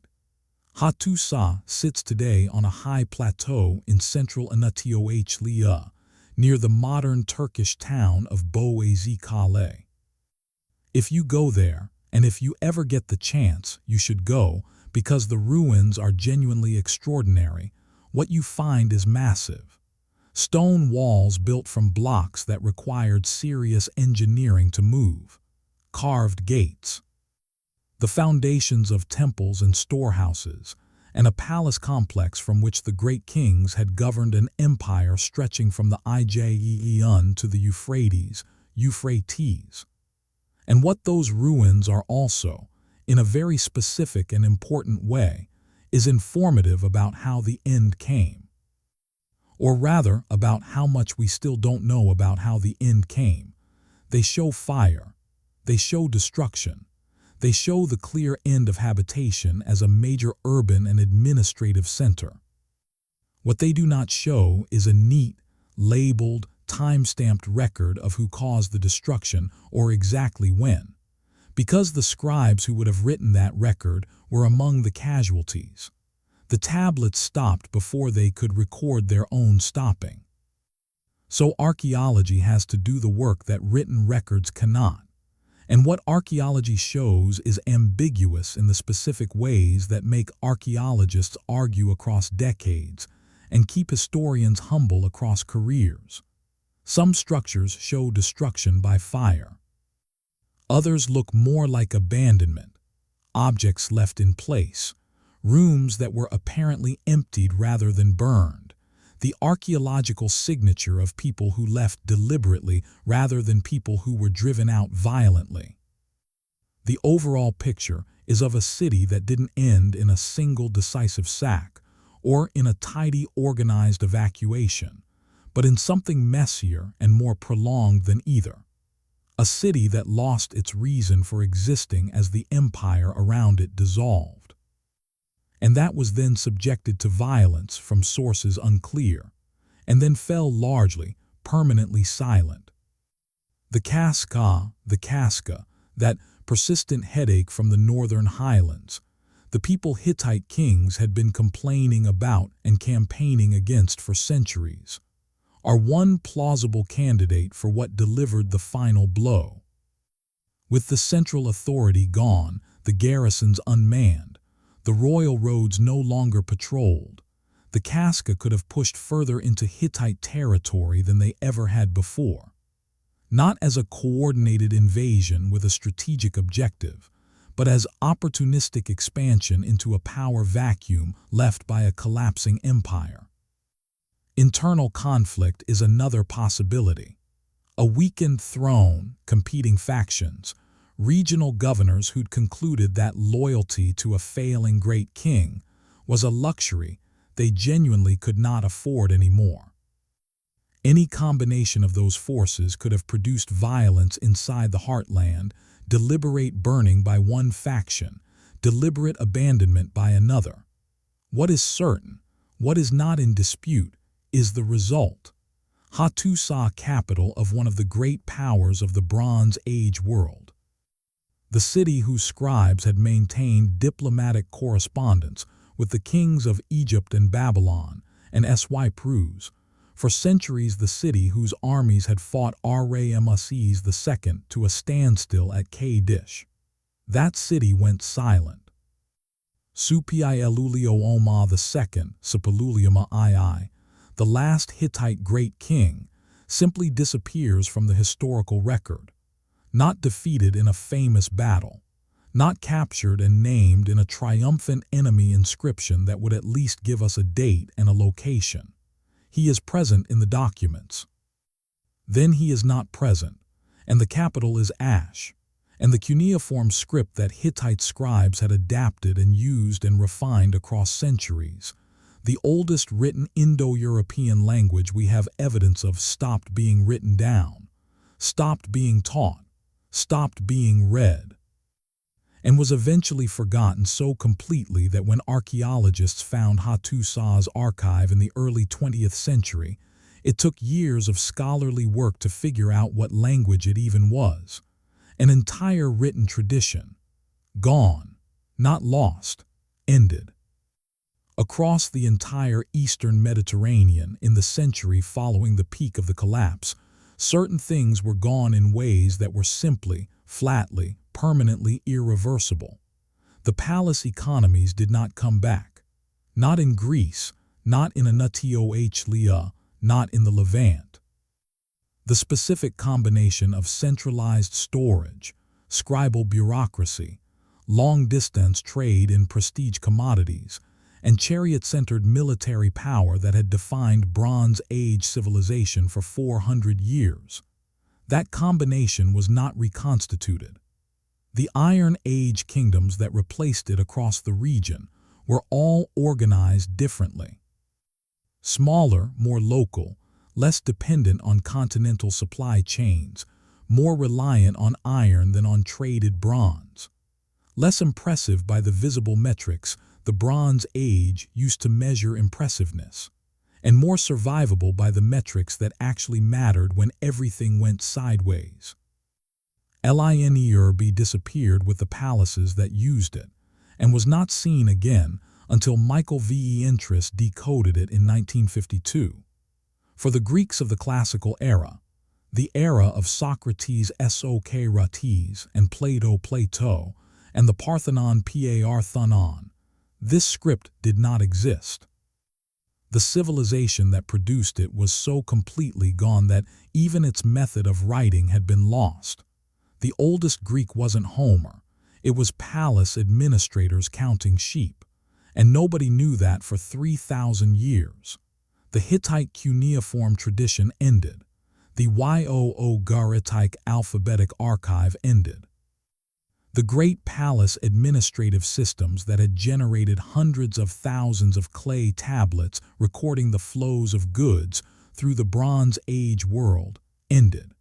Hattusa sits today on a high plateau in central Anatolia, near the modern Turkish town of Boğaziçi. If you go there, and if you ever get the chance, you should go, because the ruins are genuinely extraordinary. What you find is massive. Stone walls built from blocks that required serious engineering to move. Carved gates. The foundations of temples and storehouses, and a palace complex from which the great kings had governed an empire stretching from the Aegean to the Euphrates. And what those ruins are also, in a very specific and important way, is informative about how the end came. Or rather, about how much we still don't know about how the end came. They show fire. They show destruction. They show the clear end of habitation as a major urban and administrative center. What they do not show is a neat, labeled, time-stamped record of who caused the destruction or exactly when, because the scribes who would have written that record were among the casualties. The tablets stopped before they could record their own stopping. So archaeology has to do the work that written records cannot. And what archaeology shows is ambiguous in the specific ways that make archaeologists argue across decades and keep historians humble across careers. Some structures show destruction by fire. Others look more like abandonment, objects left in place, rooms that were apparently emptied rather than burned, the archaeological signature of people who left deliberately rather than people who were driven out violently. The overall picture is of a city that didn't end in a single decisive sack or in a tidy, organized evacuation, but in something messier and more prolonged than either. A city that lost its reason for existing as the empire around it dissolved. And that was then subjected to violence from sources unclear, and then fell largely, permanently silent. The Casca, that persistent headache from the northern highlands, the people Hittite kings had been complaining about and campaigning against for centuries, are one plausible candidate for what delivered the final blow. With the central authority gone, the garrisons unmanned, the royal roads no longer patrolled, the Casca could have pushed further into Hittite territory than they ever had before. Not as a coordinated invasion with a strategic objective, but as opportunistic expansion into a power vacuum left by a collapsing empire. Internal conflict is another possibility. A weakened throne, competing factions, regional governors who'd concluded that loyalty to a failing great king was a luxury they genuinely could not afford anymore. Any combination of those forces could have produced violence inside the heartland, deliberate burning by one faction, deliberate abandonment by another. What is certain, what is not in dispute, is the result. Hattusa, capital of one of the great powers of the Bronze Age world. The city whose scribes had maintained diplomatic correspondence with the kings of Egypt and Babylon and Sy. For centuries, the city whose armies had fought Ramesses II to a standstill at Kadesh. That city went silent. Suppilulioma II, Suppilulioma II, the last Hittite great king, simply disappears from the historical record, not defeated in a famous battle, not captured and named in a triumphant enemy inscription that would at least give us a date and a location. He is present in the documents. Then he is not present, and the capital is ash, and the cuneiform script that Hittite scribes had adapted and used and refined across centuries, the oldest written Indo-European language we have evidence of, stopped being written down, stopped being taught, stopped being read, and was eventually forgotten so completely that when archaeologists found Hattusa's archive in the early 20th century, it took years of scholarly work to figure out what language it even was. An entire written tradition, gone, not lost, ended. Across the entire eastern Mediterranean in the century following the peak of the collapse, certain things were gone in ways that were simply, flatly, permanently irreversible. The palace economies did not come back. Not in Greece, not in Anatolia, not in the Levant. The specific combination of centralized storage, scribal bureaucracy, long-distance trade in prestige commodities, and chariot-centered military power that had defined Bronze Age civilization for 400 years. That combination was not reconstituted. The Iron Age kingdoms that replaced it across the region were all organized differently. Smaller, more local, less dependent on continental supply chains, more reliant on iron than on traded bronze. Less impressive by the visible metrics the Bronze Age used to measure impressiveness, and more survivable by the metrics that actually mattered when everything went sideways. Linerb disappeared with the palaces that used it, and was not seen again until Michael Ventris decoded it in 1952. For the Greeks of the classical era, the era of Socrates Socrates and Plato, and the Parthenon Parthanon, this script did not exist. The civilization that produced it was so completely gone that even its method of writing had been lost. The oldest Greek wasn't Homer, it was palace administrators counting sheep, and nobody knew that for 3,000 years. The Hittite cuneiform tradition ended. The Ugarit alphabetic archive ended. The great palace administrative systems that had generated hundreds of thousands of clay tablets recording the flows of goods through the Bronze Age world ended.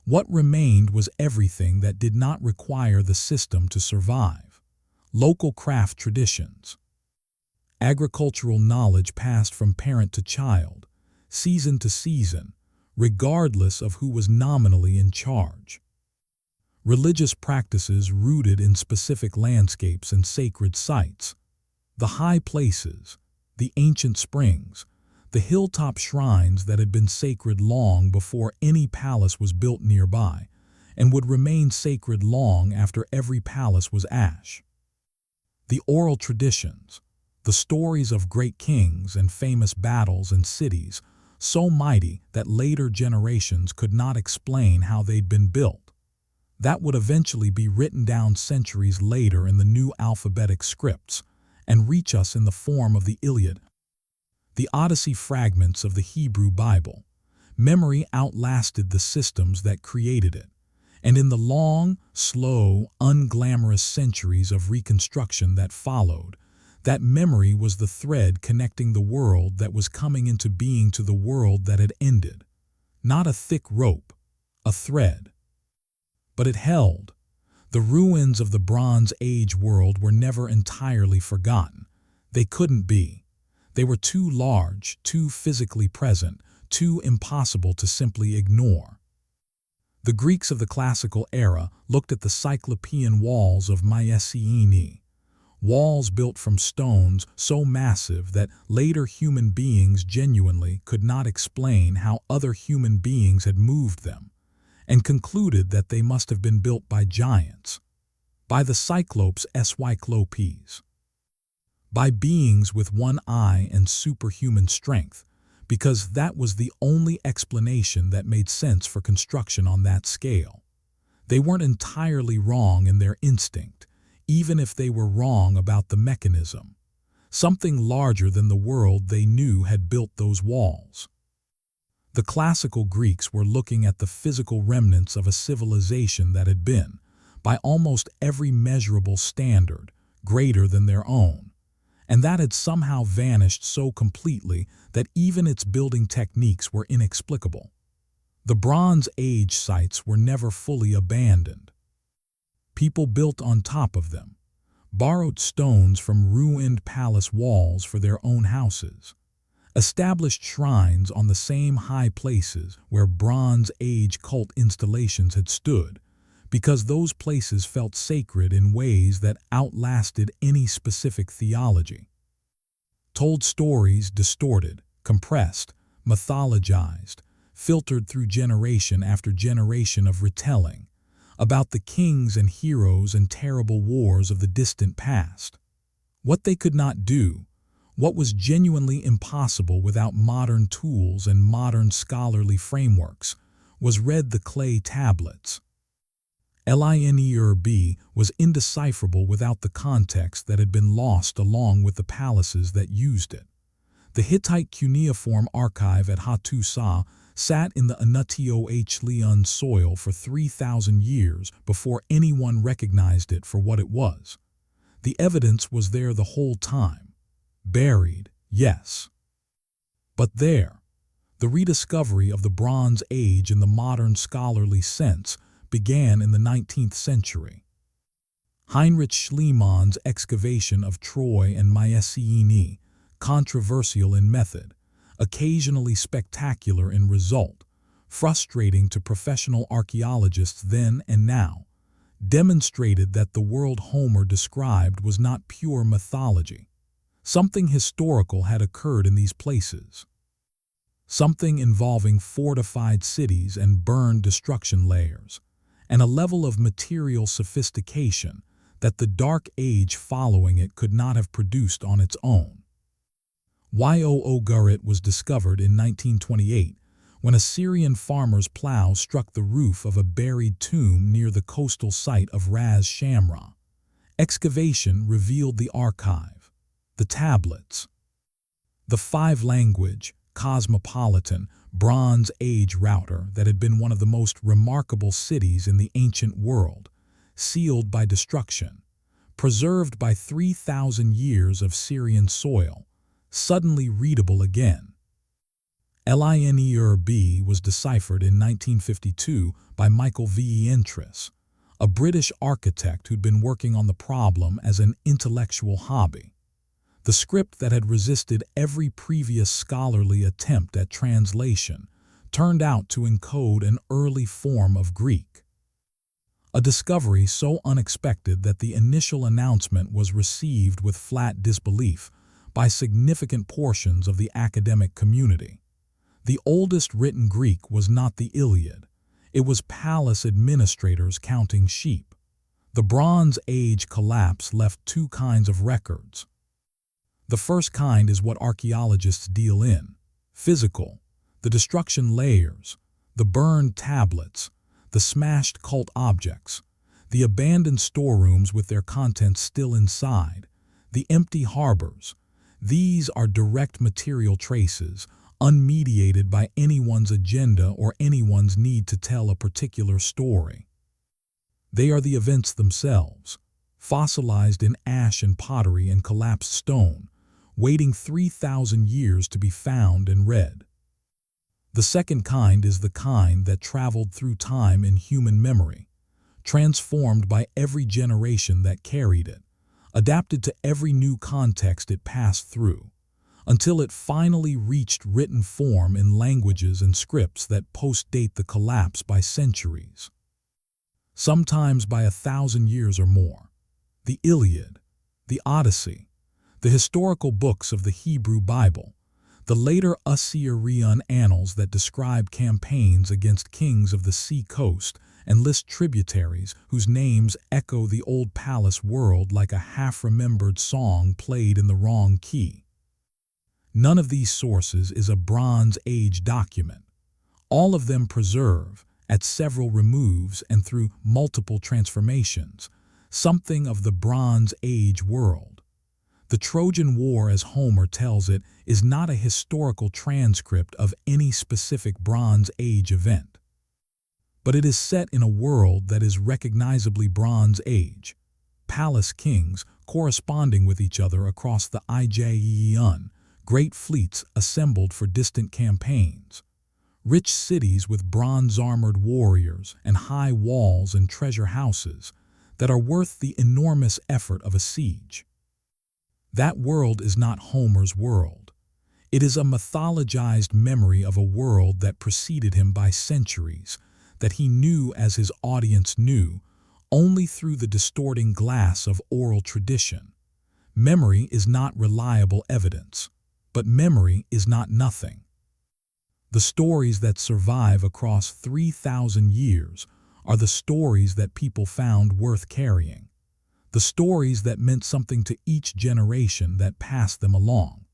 What remained was everything that did not require the system to survive. Local craft traditions. Agricultural knowledge passed from parent to child, season to season, regardless of who was nominally in charge. Religious practices rooted in specific landscapes and sacred sites. The high places, the ancient springs, the hilltop shrines that had been sacred long before any palace was built nearby, and would remain sacred long after every palace was ash. The oral traditions, the stories of great kings and famous battles and cities, so mighty that later generations could not explain how they'd been built, that would eventually be written down centuries later in the new alphabetic scripts and reach us in the form of the Iliad, the Odyssey fragments of the Hebrew Bible. Memory outlasted the systems that created it, and in the long, slow, unglamorous centuries of reconstruction that followed, that memory was the thread connecting the world that was coming into being to the world that had ended. Not a thick rope, a thread. But it held. The ruins of the Bronze Age world were never entirely forgotten. They couldn't be. They were too large, too physically present, too impossible to simply ignore. The Greeks of the classical era looked at the Cyclopean walls of Mycenae, walls built from stones so massive that later human beings genuinely could not explain how other human beings had moved them, and concluded that they must have been built by giants, by the Cyclopes Cyclopes, by beings with one eye and superhuman strength, because that was the only explanation that made sense for construction on that scale. They weren't entirely wrong in their instinct, even if they were wrong about the mechanism. Something larger than the world they knew had built those walls. The classical Greeks were looking at the physical remnants of a civilization that had been, by almost every measurable standard, greater than their own, and that had somehow vanished so completely that even its building techniques were inexplicable. The Bronze Age sites were never fully abandoned. People built on top of them, borrowed stones from ruined palace walls for their own houses, established shrines on the same high places where Bronze Age cult installations had stood, because those places felt sacred in ways that outlasted any specific theology. Told stories distorted, compressed, mythologized, filtered through generation after generation of retelling, about the kings and heroes and terrible wars of the distant past. What they could not do, what was genuinely impossible without modern tools and modern scholarly frameworks, was read the clay tablets. Linerb was indecipherable without the context that had been lost along with the palaces that used it. The Hittite cuneiform archive at Hattusa sat in the Anatolia soil for 3,000 years before anyone recognized it for what it was. The evidence was there the whole time. Buried, yes. But there, the rediscovery of the Bronze Age in the modern scholarly sense began in the 19th century. Heinrich Schliemann's excavation of Troy and Mycenae, controversial in method, occasionally spectacular in result, frustrating to professional archaeologists then and now, demonstrated that the world Homer described was not pure mythology. Something historical had occurred in these places. Something involving fortified cities and burned destruction layers, and a level of material sophistication that the Dark Age following it could not have produced on its own. Ugarit was discovered in 1928 when a Syrian farmer's plow struck the roof of a buried tomb near the coastal site of Ras Shamra. Excavation revealed the archive, the tablets, the five-language, cosmopolitan, Bronze Age router that had been one of the most remarkable cities in the ancient world, sealed by destruction, preserved by 3,000 years of Syrian soil, suddenly readable again. Linerb was deciphered in 1952 by Michael Ventris, a British architect who'd been working on the problem as an intellectual hobby. The script that had resisted every previous scholarly attempt at translation turned out to encode an early form of Greek. A discovery so unexpected that the initial announcement was received with flat disbelief by significant portions of the academic community. The oldest written Greek was not the Iliad. It was palace administrators counting sheep. The Bronze Age collapse left two kinds of records. The first kind is what archaeologists deal in: physical, the destruction layers, the burned tablets, the smashed cult objects, the abandoned storerooms with their contents still inside, the empty harbors. These are direct material traces, unmediated by anyone's agenda or anyone's need to tell a particular story. They are the events themselves, fossilized in ash and pottery and collapsed stone, waiting 3,000 years to be found and read. The second kind is the kind that traveled through time in human memory, transformed by every generation that carried it, adapted to every new context it passed through, until it finally reached written form in languages and scripts that post-date the collapse by centuries, sometimes by 1,000 years or more. The Iliad, the Odyssey, the historical books of the Hebrew Bible, the later Assyrian annals that describe campaigns against kings of the sea coast and list tributaries whose names echo the old palace world like a half-remembered song played in the wrong key. None of these sources is a Bronze Age document. All of them preserve, at several removes and through multiple transformations, something of the Bronze Age world. The Trojan War, as Homer tells it, is not a historical transcript of any specific Bronze Age event. But it is set in a world that is recognizably Bronze Age. Palace kings corresponding with each other across the Aegean, great fleets assembled for distant campaigns, rich cities with bronze-armored warriors and high walls and treasure houses that are worth the enormous effort of a siege. That world is not Homer's world. It is a mythologized memory of a world that preceded him by centuries, that he knew as his audience knew, only through the distorting glass of oral tradition. Memory is not reliable evidence, but memory is not nothing. The stories that survive across 3,000 years are the stories that people found worth carrying, the stories that meant something to each generation that passed them along.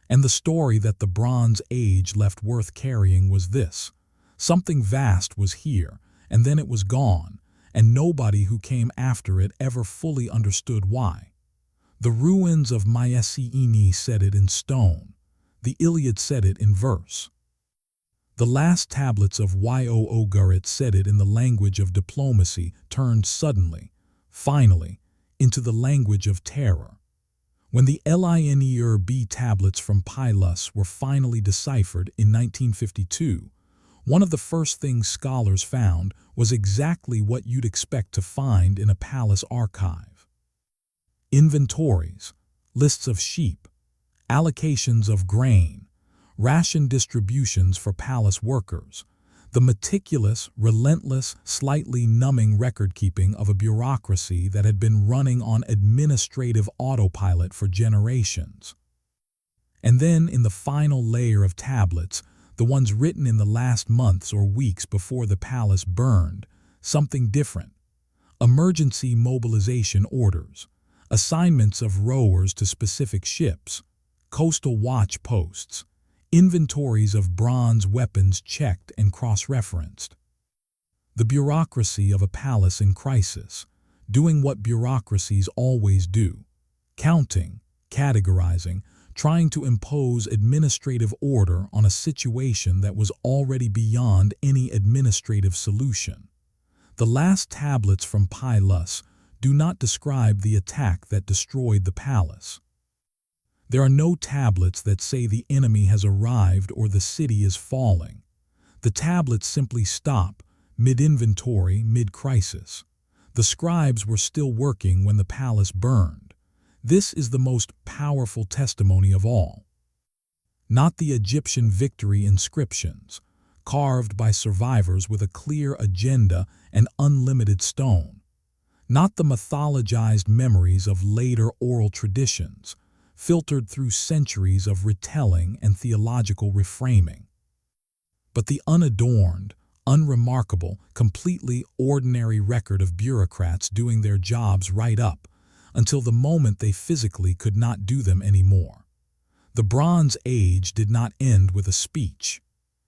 And the story that the Bronze Age left worth carrying was this: something vast was here, and then it was gone, and nobody who came after it ever fully understood why. The ruins of Mycenae said it in stone. The Iliad said it in verse. The last tablets of Ugarit said it in the language of diplomacy, turned suddenly, finally, into the language of terror. When the Linerb tablets from Pylos were finally deciphered in 1952, one of the first things scholars found was exactly what you'd expect to find in a palace archive. Inventories, lists of sheep, allocations of grain, ration distributions for palace workers, the meticulous, relentless, slightly numbing record-keeping of a bureaucracy that had been running on administrative autopilot for generations. And then, in the final layer of tablets, the ones written in the last months or weeks before the palace burned, something different. Emergency mobilization orders, assignments of rowers to specific ships, coastal watch posts, inventories of bronze weapons checked and cross-referenced. The bureaucracy of a palace in crisis, doing what bureaucracies always do: counting, categorizing, trying to impose administrative order on a situation that was already beyond any administrative solution. The last tablets from Pylos do not describe the attack that destroyed the palace. There are no tablets that say the enemy has arrived or the city is falling. The tablets simply stop, mid-inventory, mid-crisis. The scribes were still working when the palace burned. This is the most powerful testimony of all. Not the Egyptian victory inscriptions, carved by survivors with a clear agenda and unlimited stone. Not the mythologized memories of later oral traditions, filtered through centuries of retelling and theological reframing. But the unadorned, unremarkable, completely ordinary record of bureaucrats doing their jobs right up until the moment they physically could not do them anymore. The Bronze Age did not end with a speech.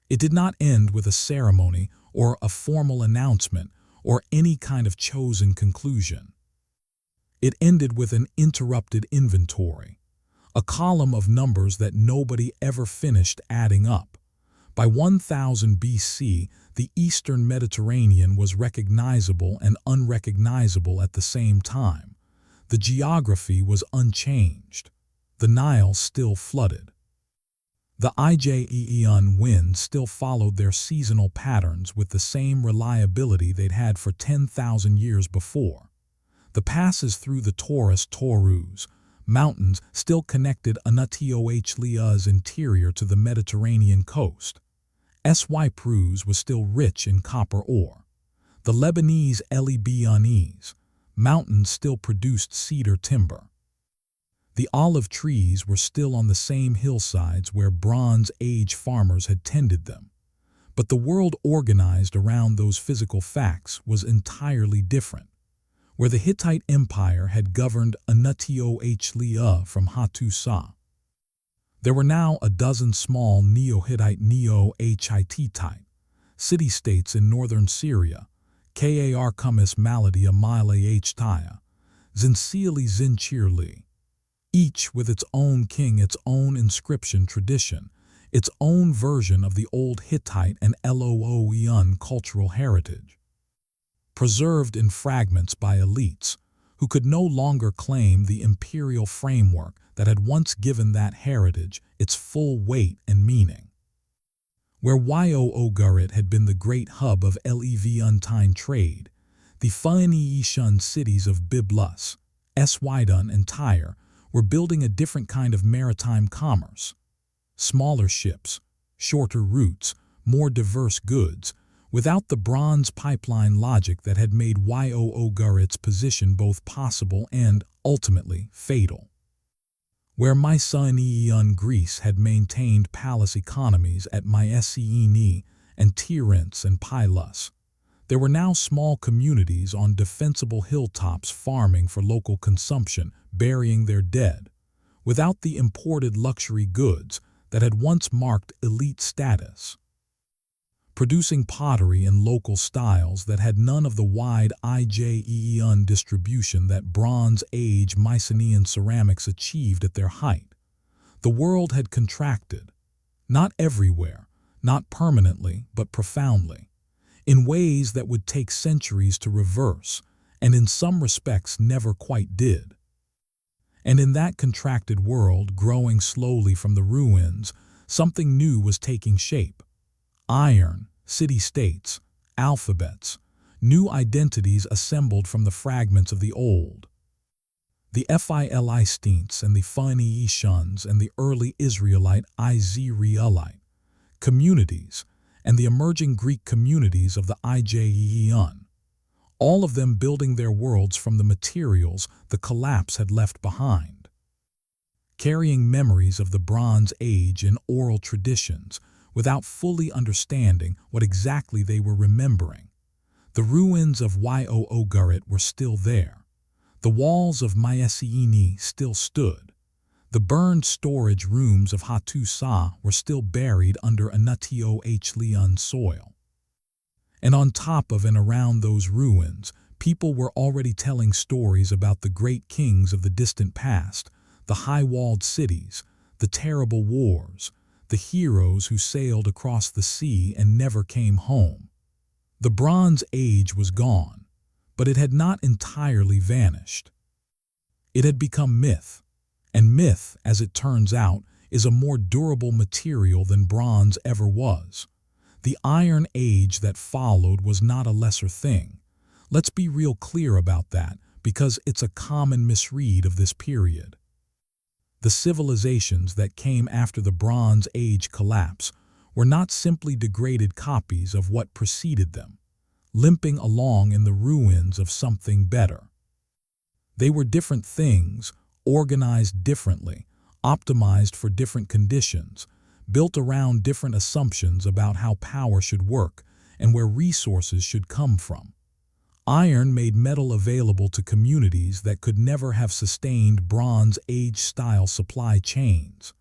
It did not end with a ceremony or a formal announcement or any kind of chosen conclusion. It ended with an interrupted inventory, a column of numbers that nobody ever finished adding up. By 1000 BC, the Eastern Mediterranean was recognizable and unrecognizable at the same time. The geography was unchanged. The Nile still flooded. The Ijaean winds still followed their seasonal patterns with the same reliability they'd had for 10,000 years before. The passes through the Taurus mountains still connected Anatolia's interior to the Mediterranean coast. Cyprus was still rich in copper ore. The Lebanese Libanese mountains still produced cedar timber. The olive trees were still on the same hillsides where Bronze Age farmers had tended them. But the world organized around those physical facts was entirely different. Where the Hittite Empire had governed Anatolia from Hattusa, there were now a dozen small Neo-Hittite Neo-Hittite city-states in northern Syria, Kar Kumis Maladia Mile Htaya, Zincili Zinchirli, each with its own king, its own inscription tradition, its own version of the old Hittite and Eloean cultural heritage, preserved in fragments by elites who could no longer claim the imperial framework that had once given that heritage its full weight and meaning. Where Ugarit had been the great hub of Levantine trade, the Phoenician cities of Byblus, Sidon, and Tyre were building a different kind of maritime commerce. Smaller ships, shorter routes, more diverse goods, without the bronze pipeline logic that had made Ugarit's position both possible and, ultimately, fatal. Where Mycenaean Greece had maintained palace economies at Mycenae and Tiryns and Pylos, there were now small communities on defensible hilltops farming for local consumption, burying their dead, without the imported luxury goods that had once marked elite status. Producing pottery in local styles that had none of the wide Ijaean distribution that Bronze Age Mycenaean ceramics achieved at their height. The world had contracted, not everywhere, not permanently, but profoundly, in ways that would take centuries to reverse, and in some respects never quite did. And in that contracted world, growing slowly from the ruins, something new was taking shape. Iron, city-states, alphabets, new identities assembled from the fragments of the old. The Philistines and the Phoenicians and the early Israelite Israelite communities and the emerging Greek communities of the Ijaean, all of them building their worlds from the materials the collapse had left behind. Carrying memories of the Bronze Age in oral traditions, without fully understanding what exactly they were remembering. The ruins of Ugarit were still there. The walls of Mycenae still stood. The burned storage rooms of Hattusa were still buried under Anatolian soil. And on top of and around those ruins, people were already telling stories about the great kings of the distant past, the high-walled cities, the terrible wars, the heroes who sailed across the sea and never came home. The Bronze Age was gone, but it had not entirely vanished. It had become myth, and myth, as it turns out, is a more durable material than bronze ever was. The Iron Age that followed was not a lesser thing. Let's be real clear about that, because it's a common misread of this period. The civilizations that came after the Bronze Age collapse were not simply degraded copies of what preceded them, limping along in the ruins of something better. They were different things, organized differently, optimized for different conditions, built around different assumptions about how power should work, and where resources should come from. Iron made metal available to communities that could never have sustained Bronze Age-style supply chains.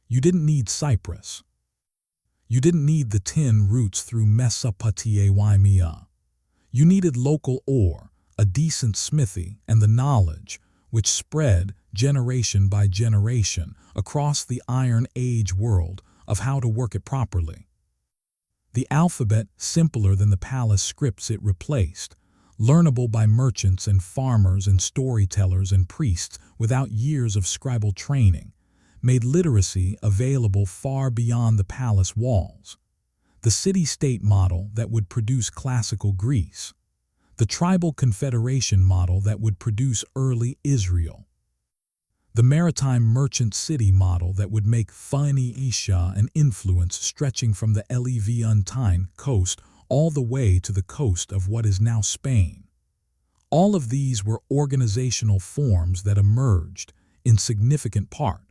You didn't need Cyprus. You didn't need the tin routes through Mesopotamia. You needed local ore, a decent smithy, and the knowledge, which spread generation by generation across the Iron Age world, of how to work it properly. The alphabet, simpler than the palace scripts it replaced, learnable by merchants and farmers and storytellers and priests without years of scribal training, made literacy available far beyond the palace walls. The city-state model that would produce classical Greece. The tribal confederation model that would produce early Israel. The maritime merchant city model that would make Phoenicia an influence stretching from the Levantine coast all the way to the coast of what is now Spain. All of these were organizational forms that emerged, in significant part,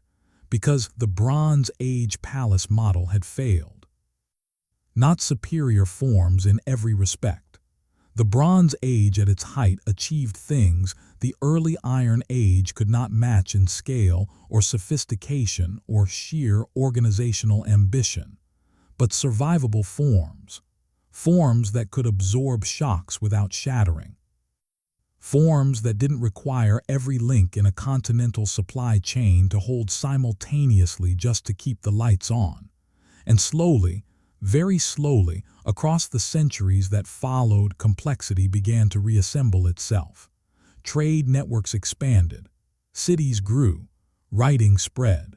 because the Bronze Age palace model had failed. Not superior forms in every respect. The Bronze Age at its height achieved things the early Iron Age could not match in scale or sophistication or sheer organizational ambition, but survivable forms. Forms that could absorb shocks without shattering. Forms that didn't require every link in a continental supply chain to hold simultaneously just to keep the lights on. And slowly, very slowly, across the centuries that followed, complexity began to reassemble itself. Trade networks expanded. Cities grew. Writing spread.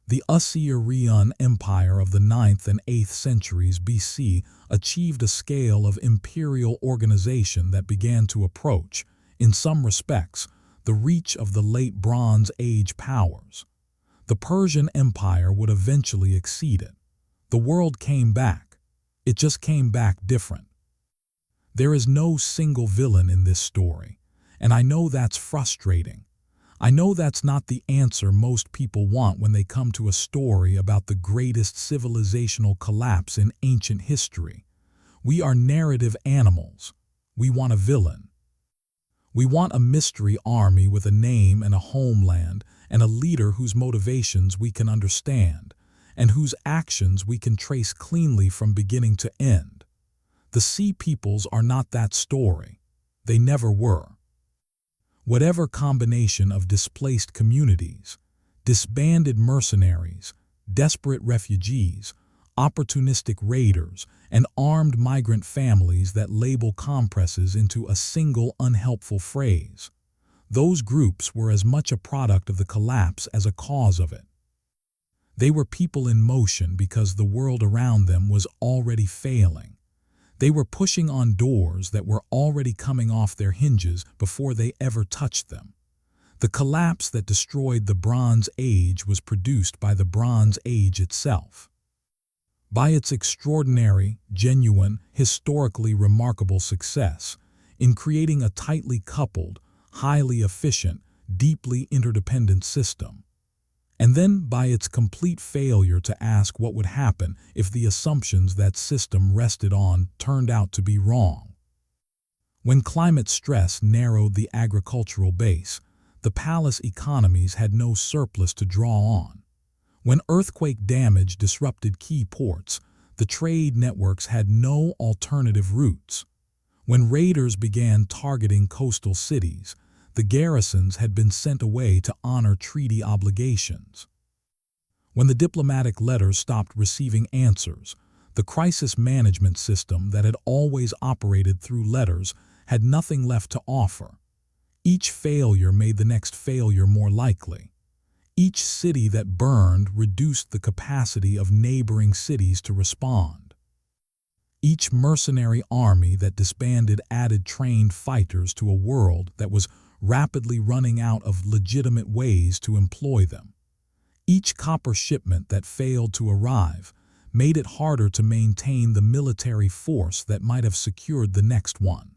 The Assyrian Empire of the 9th and 8th centuries BC achieved a scale of imperial organization that began to approach, in some respects, the reach of the late Bronze Age powers. The Persian Empire would eventually exceed it. The world came back. It just came back different. There is no single villain in this story, and I know that's frustrating. I know that's not the answer most people want when they come to a story about the greatest civilizational collapse in ancient history. We are narrative animals. We want a villain. We want a mystery army with a name and a homeland and a leader whose motivations we can understand and whose actions we can trace cleanly from beginning to end. The Sea Peoples are not that story. They never were. Whatever combination of displaced communities, disbanded mercenaries, desperate refugees, opportunistic raiders, and armed migrant families that label compresses into a single unhelpful phrase, those groups were as much a product of the collapse as a cause of it. They were people in motion because the world around them was already failing. They were pushing on doors that were already coming off their hinges before they ever touched them. The collapse that destroyed the Bronze Age was produced by the Bronze Age itself. By its extraordinary, genuine, historically remarkable success in creating a tightly coupled, highly efficient, deeply interdependent system. And then by its complete failure to ask what would happen if the assumptions that system rested on turned out to be wrong. When climate stress narrowed the agricultural base, the palace economies had no surplus to draw on. When earthquake damage disrupted key ports, the trade networks had no alternative routes. When raiders began targeting coastal cities, the garrisons had been sent away to honor treaty obligations. When the diplomatic letters stopped receiving answers, the crisis management system that had always operated through letters had nothing left to offer. Each failure made the next failure more likely. Each city that burned reduced the capacity of neighboring cities to respond. Each mercenary army that disbanded added trained fighters to a world that was rapidly running out of legitimate ways to employ them. Each copper shipment that failed to arrive made it harder to maintain the military force that might have secured the next one.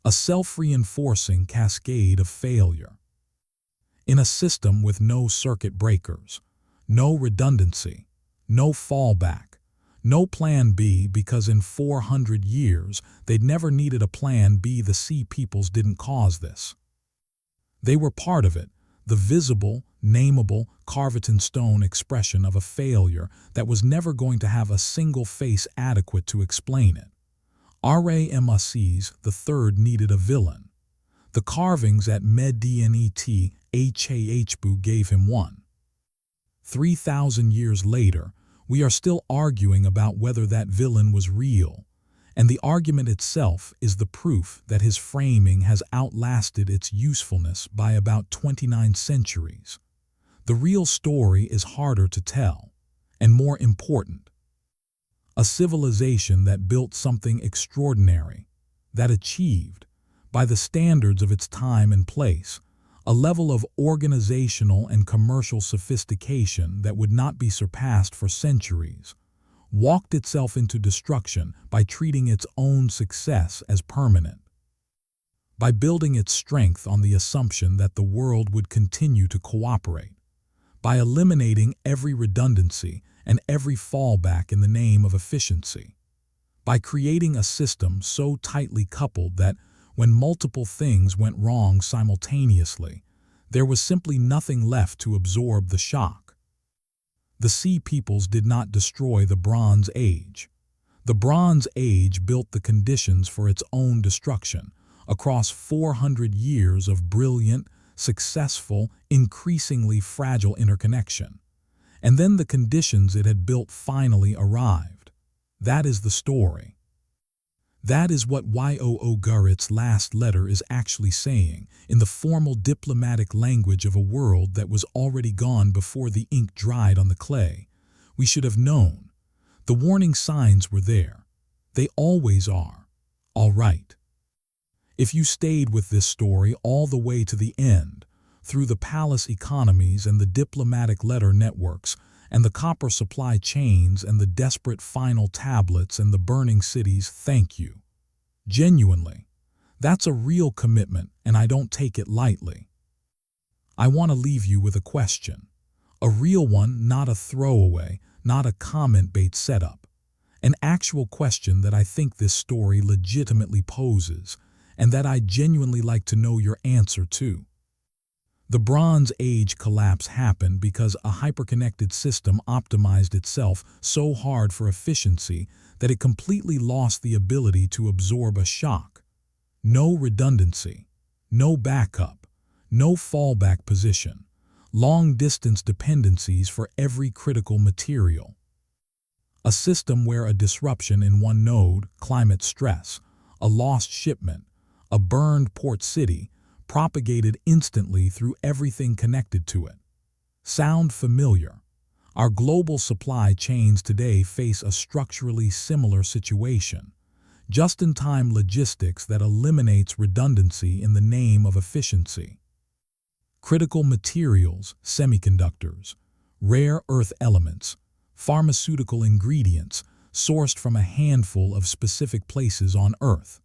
A self-reinforcing cascade of failure. In a system with no circuit breakers, no redundancy, no fallback, No plan B, because in 400 years they'd never needed a plan B. The sea peoples didn't cause this. They were part of it, the visible, nameable, carved-in-stone expression of a failure that was never going to have a single face adequate to explain it. Ramesses III needed a villain. The carvings at Medinet Habu gave him one. 3,000 years later, we are still arguing about whether that villain was real, and the argument itself is the proof that his framing has outlasted its usefulness by about 29 centuries. The real story is harder to tell, and more important. A civilization that built something extraordinary, that achieved, by the standards of its time and place, a level of organizational and commercial sophistication that would not be surpassed for centuries, walked itself into destruction by treating its own success as permanent, by building its strength on the assumption that the world would continue to cooperate, by eliminating every redundancy and every fallback in the name of efficiency, by creating a system so tightly coupled that when multiple things went wrong simultaneously, there was simply nothing left to absorb the shock. The Sea Peoples did not destroy the Bronze Age. The Bronze Age built the conditions for its own destruction across 400 years of brilliant, successful, increasingly fragile interconnection. And then the conditions it had built finally arrived. That is the story. That is what Ugarit's last letter is actually saying, in the formal diplomatic language of a world that was already gone before the ink dried on the clay. We should have known. The warning signs were there. They always are. All right. If you stayed with this story all the way to the end, through the palace economies and the diplomatic letter networks, and the copper supply chains and the desperate final tablets and the burning cities, thank you. Genuinely. That's a real commitment, and I don't take it lightly. I want to leave you with a question. A real one, not a throwaway, not a comment bait setup. An actual question that I think this story legitimately poses, and that I genuinely like to know your answer to. The Bronze Age collapse happened because a hyperconnected system optimized itself so hard for efficiency that it completely lost the ability to absorb a shock. No redundancy, no backup, no fallback position, long-distance dependencies for every critical material. A system where a disruption in one node, climate stress, a lost shipment, a burned port city, propagated instantly through everything connected to it. Sound familiar? Our global supply chains today face a structurally similar situation. Just-in-time logistics that eliminates redundancy in the name of efficiency. Critical materials, semiconductors, rare earth elements, pharmaceutical ingredients sourced from a handful of specific places on Earth,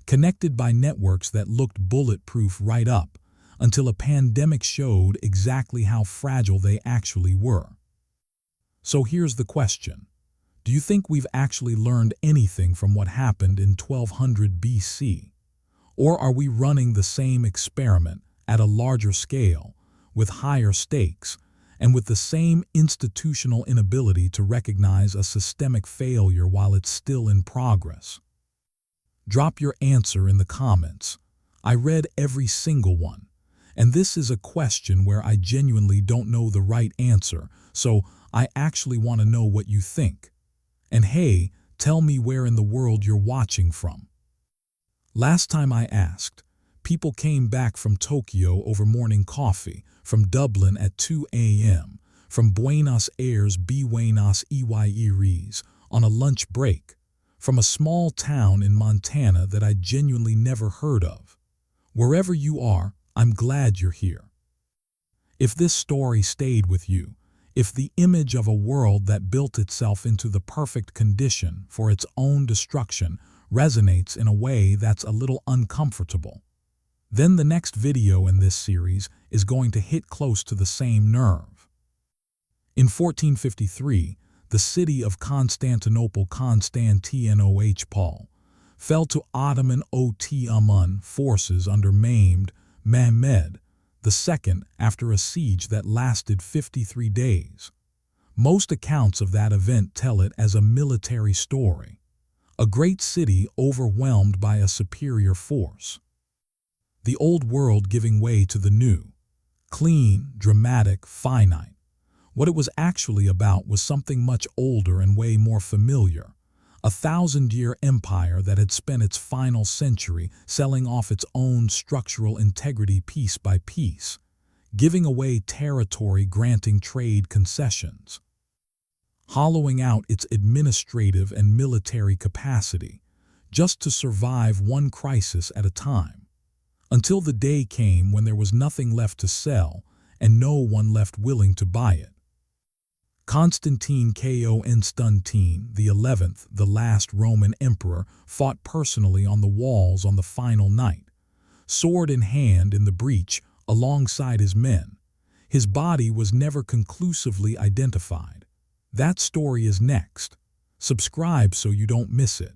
connected by networks that looked bulletproof right up until a pandemic showed exactly how fragile they actually were. So here's the question. Do you think we've actually learned anything from what happened in 1200 BC? Or are we running the same experiment at a larger scale, with higher stakes, and with the same institutional inability to recognize a systemic failure while it's still in progress? Drop your answer in the comments. I read every single one, and this is a question where I genuinely don't know the right answer, so I actually want to know what you think. And hey, tell me where in the world you're watching from. Last time I asked, people came back from Tokyo over morning coffee, from Dublin at 2 a.m., from Buenos Aires Buenos Aires on a lunch break, from a small town in Montana that I genuinely never heard of. Wherever you are, I'm glad you're here. If this story stayed with you, if the image of a world that built itself into the perfect condition for its own destruction resonates in a way that's a little uncomfortable, then the next video in this series is going to hit close to the same nerve. In 1453, the city of Constantinople Constantinople fell to Ottoman forces under Mehmed II after a siege that lasted 53 days. Most accounts of that event tell it as a military story, a great city overwhelmed by a superior force. The old world giving way to the new, clean, dramatic, finite. What it was actually about was something much older and way more familiar, a 1,000-year empire that had spent its final century selling off its own structural integrity piece by piece, giving away territory, granting trade concessions, hollowing out its administrative and military capacity, just to survive one crisis at a time, until the day came when there was nothing left to sell and no one left willing to buy it. Constantine Constantine the 11th, the last Roman emperor, fought personally on the walls on the final night, sword in hand in the breach alongside his men. His body was never conclusively identified. That story is next. Subscribe so you don't miss it.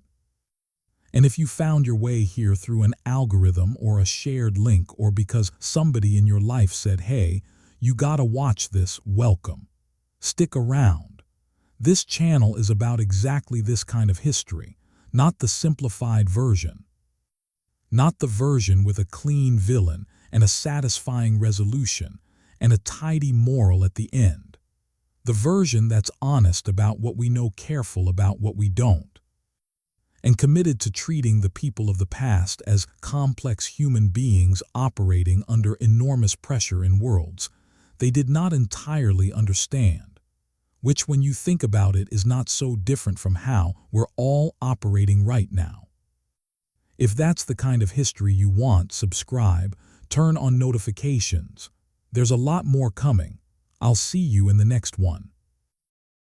And if you found your way here through an algorithm or a shared link or because somebody in your life said, hey, you gotta watch this, welcome. Stick around. This channel is about exactly this kind of history, not the simplified version. Not the version with a clean villain and a satisfying resolution and a tidy moral at the end. The version that's honest about what we know, careful about what we don't, and committed to treating the people of the past as complex human beings operating under enormous pressure in worlds they did not entirely understand, which when you think about it is not so different from how we're all operating right now. If that's the kind of history you want, subscribe, turn on notifications. There's a lot more coming. I'll see you in the next one.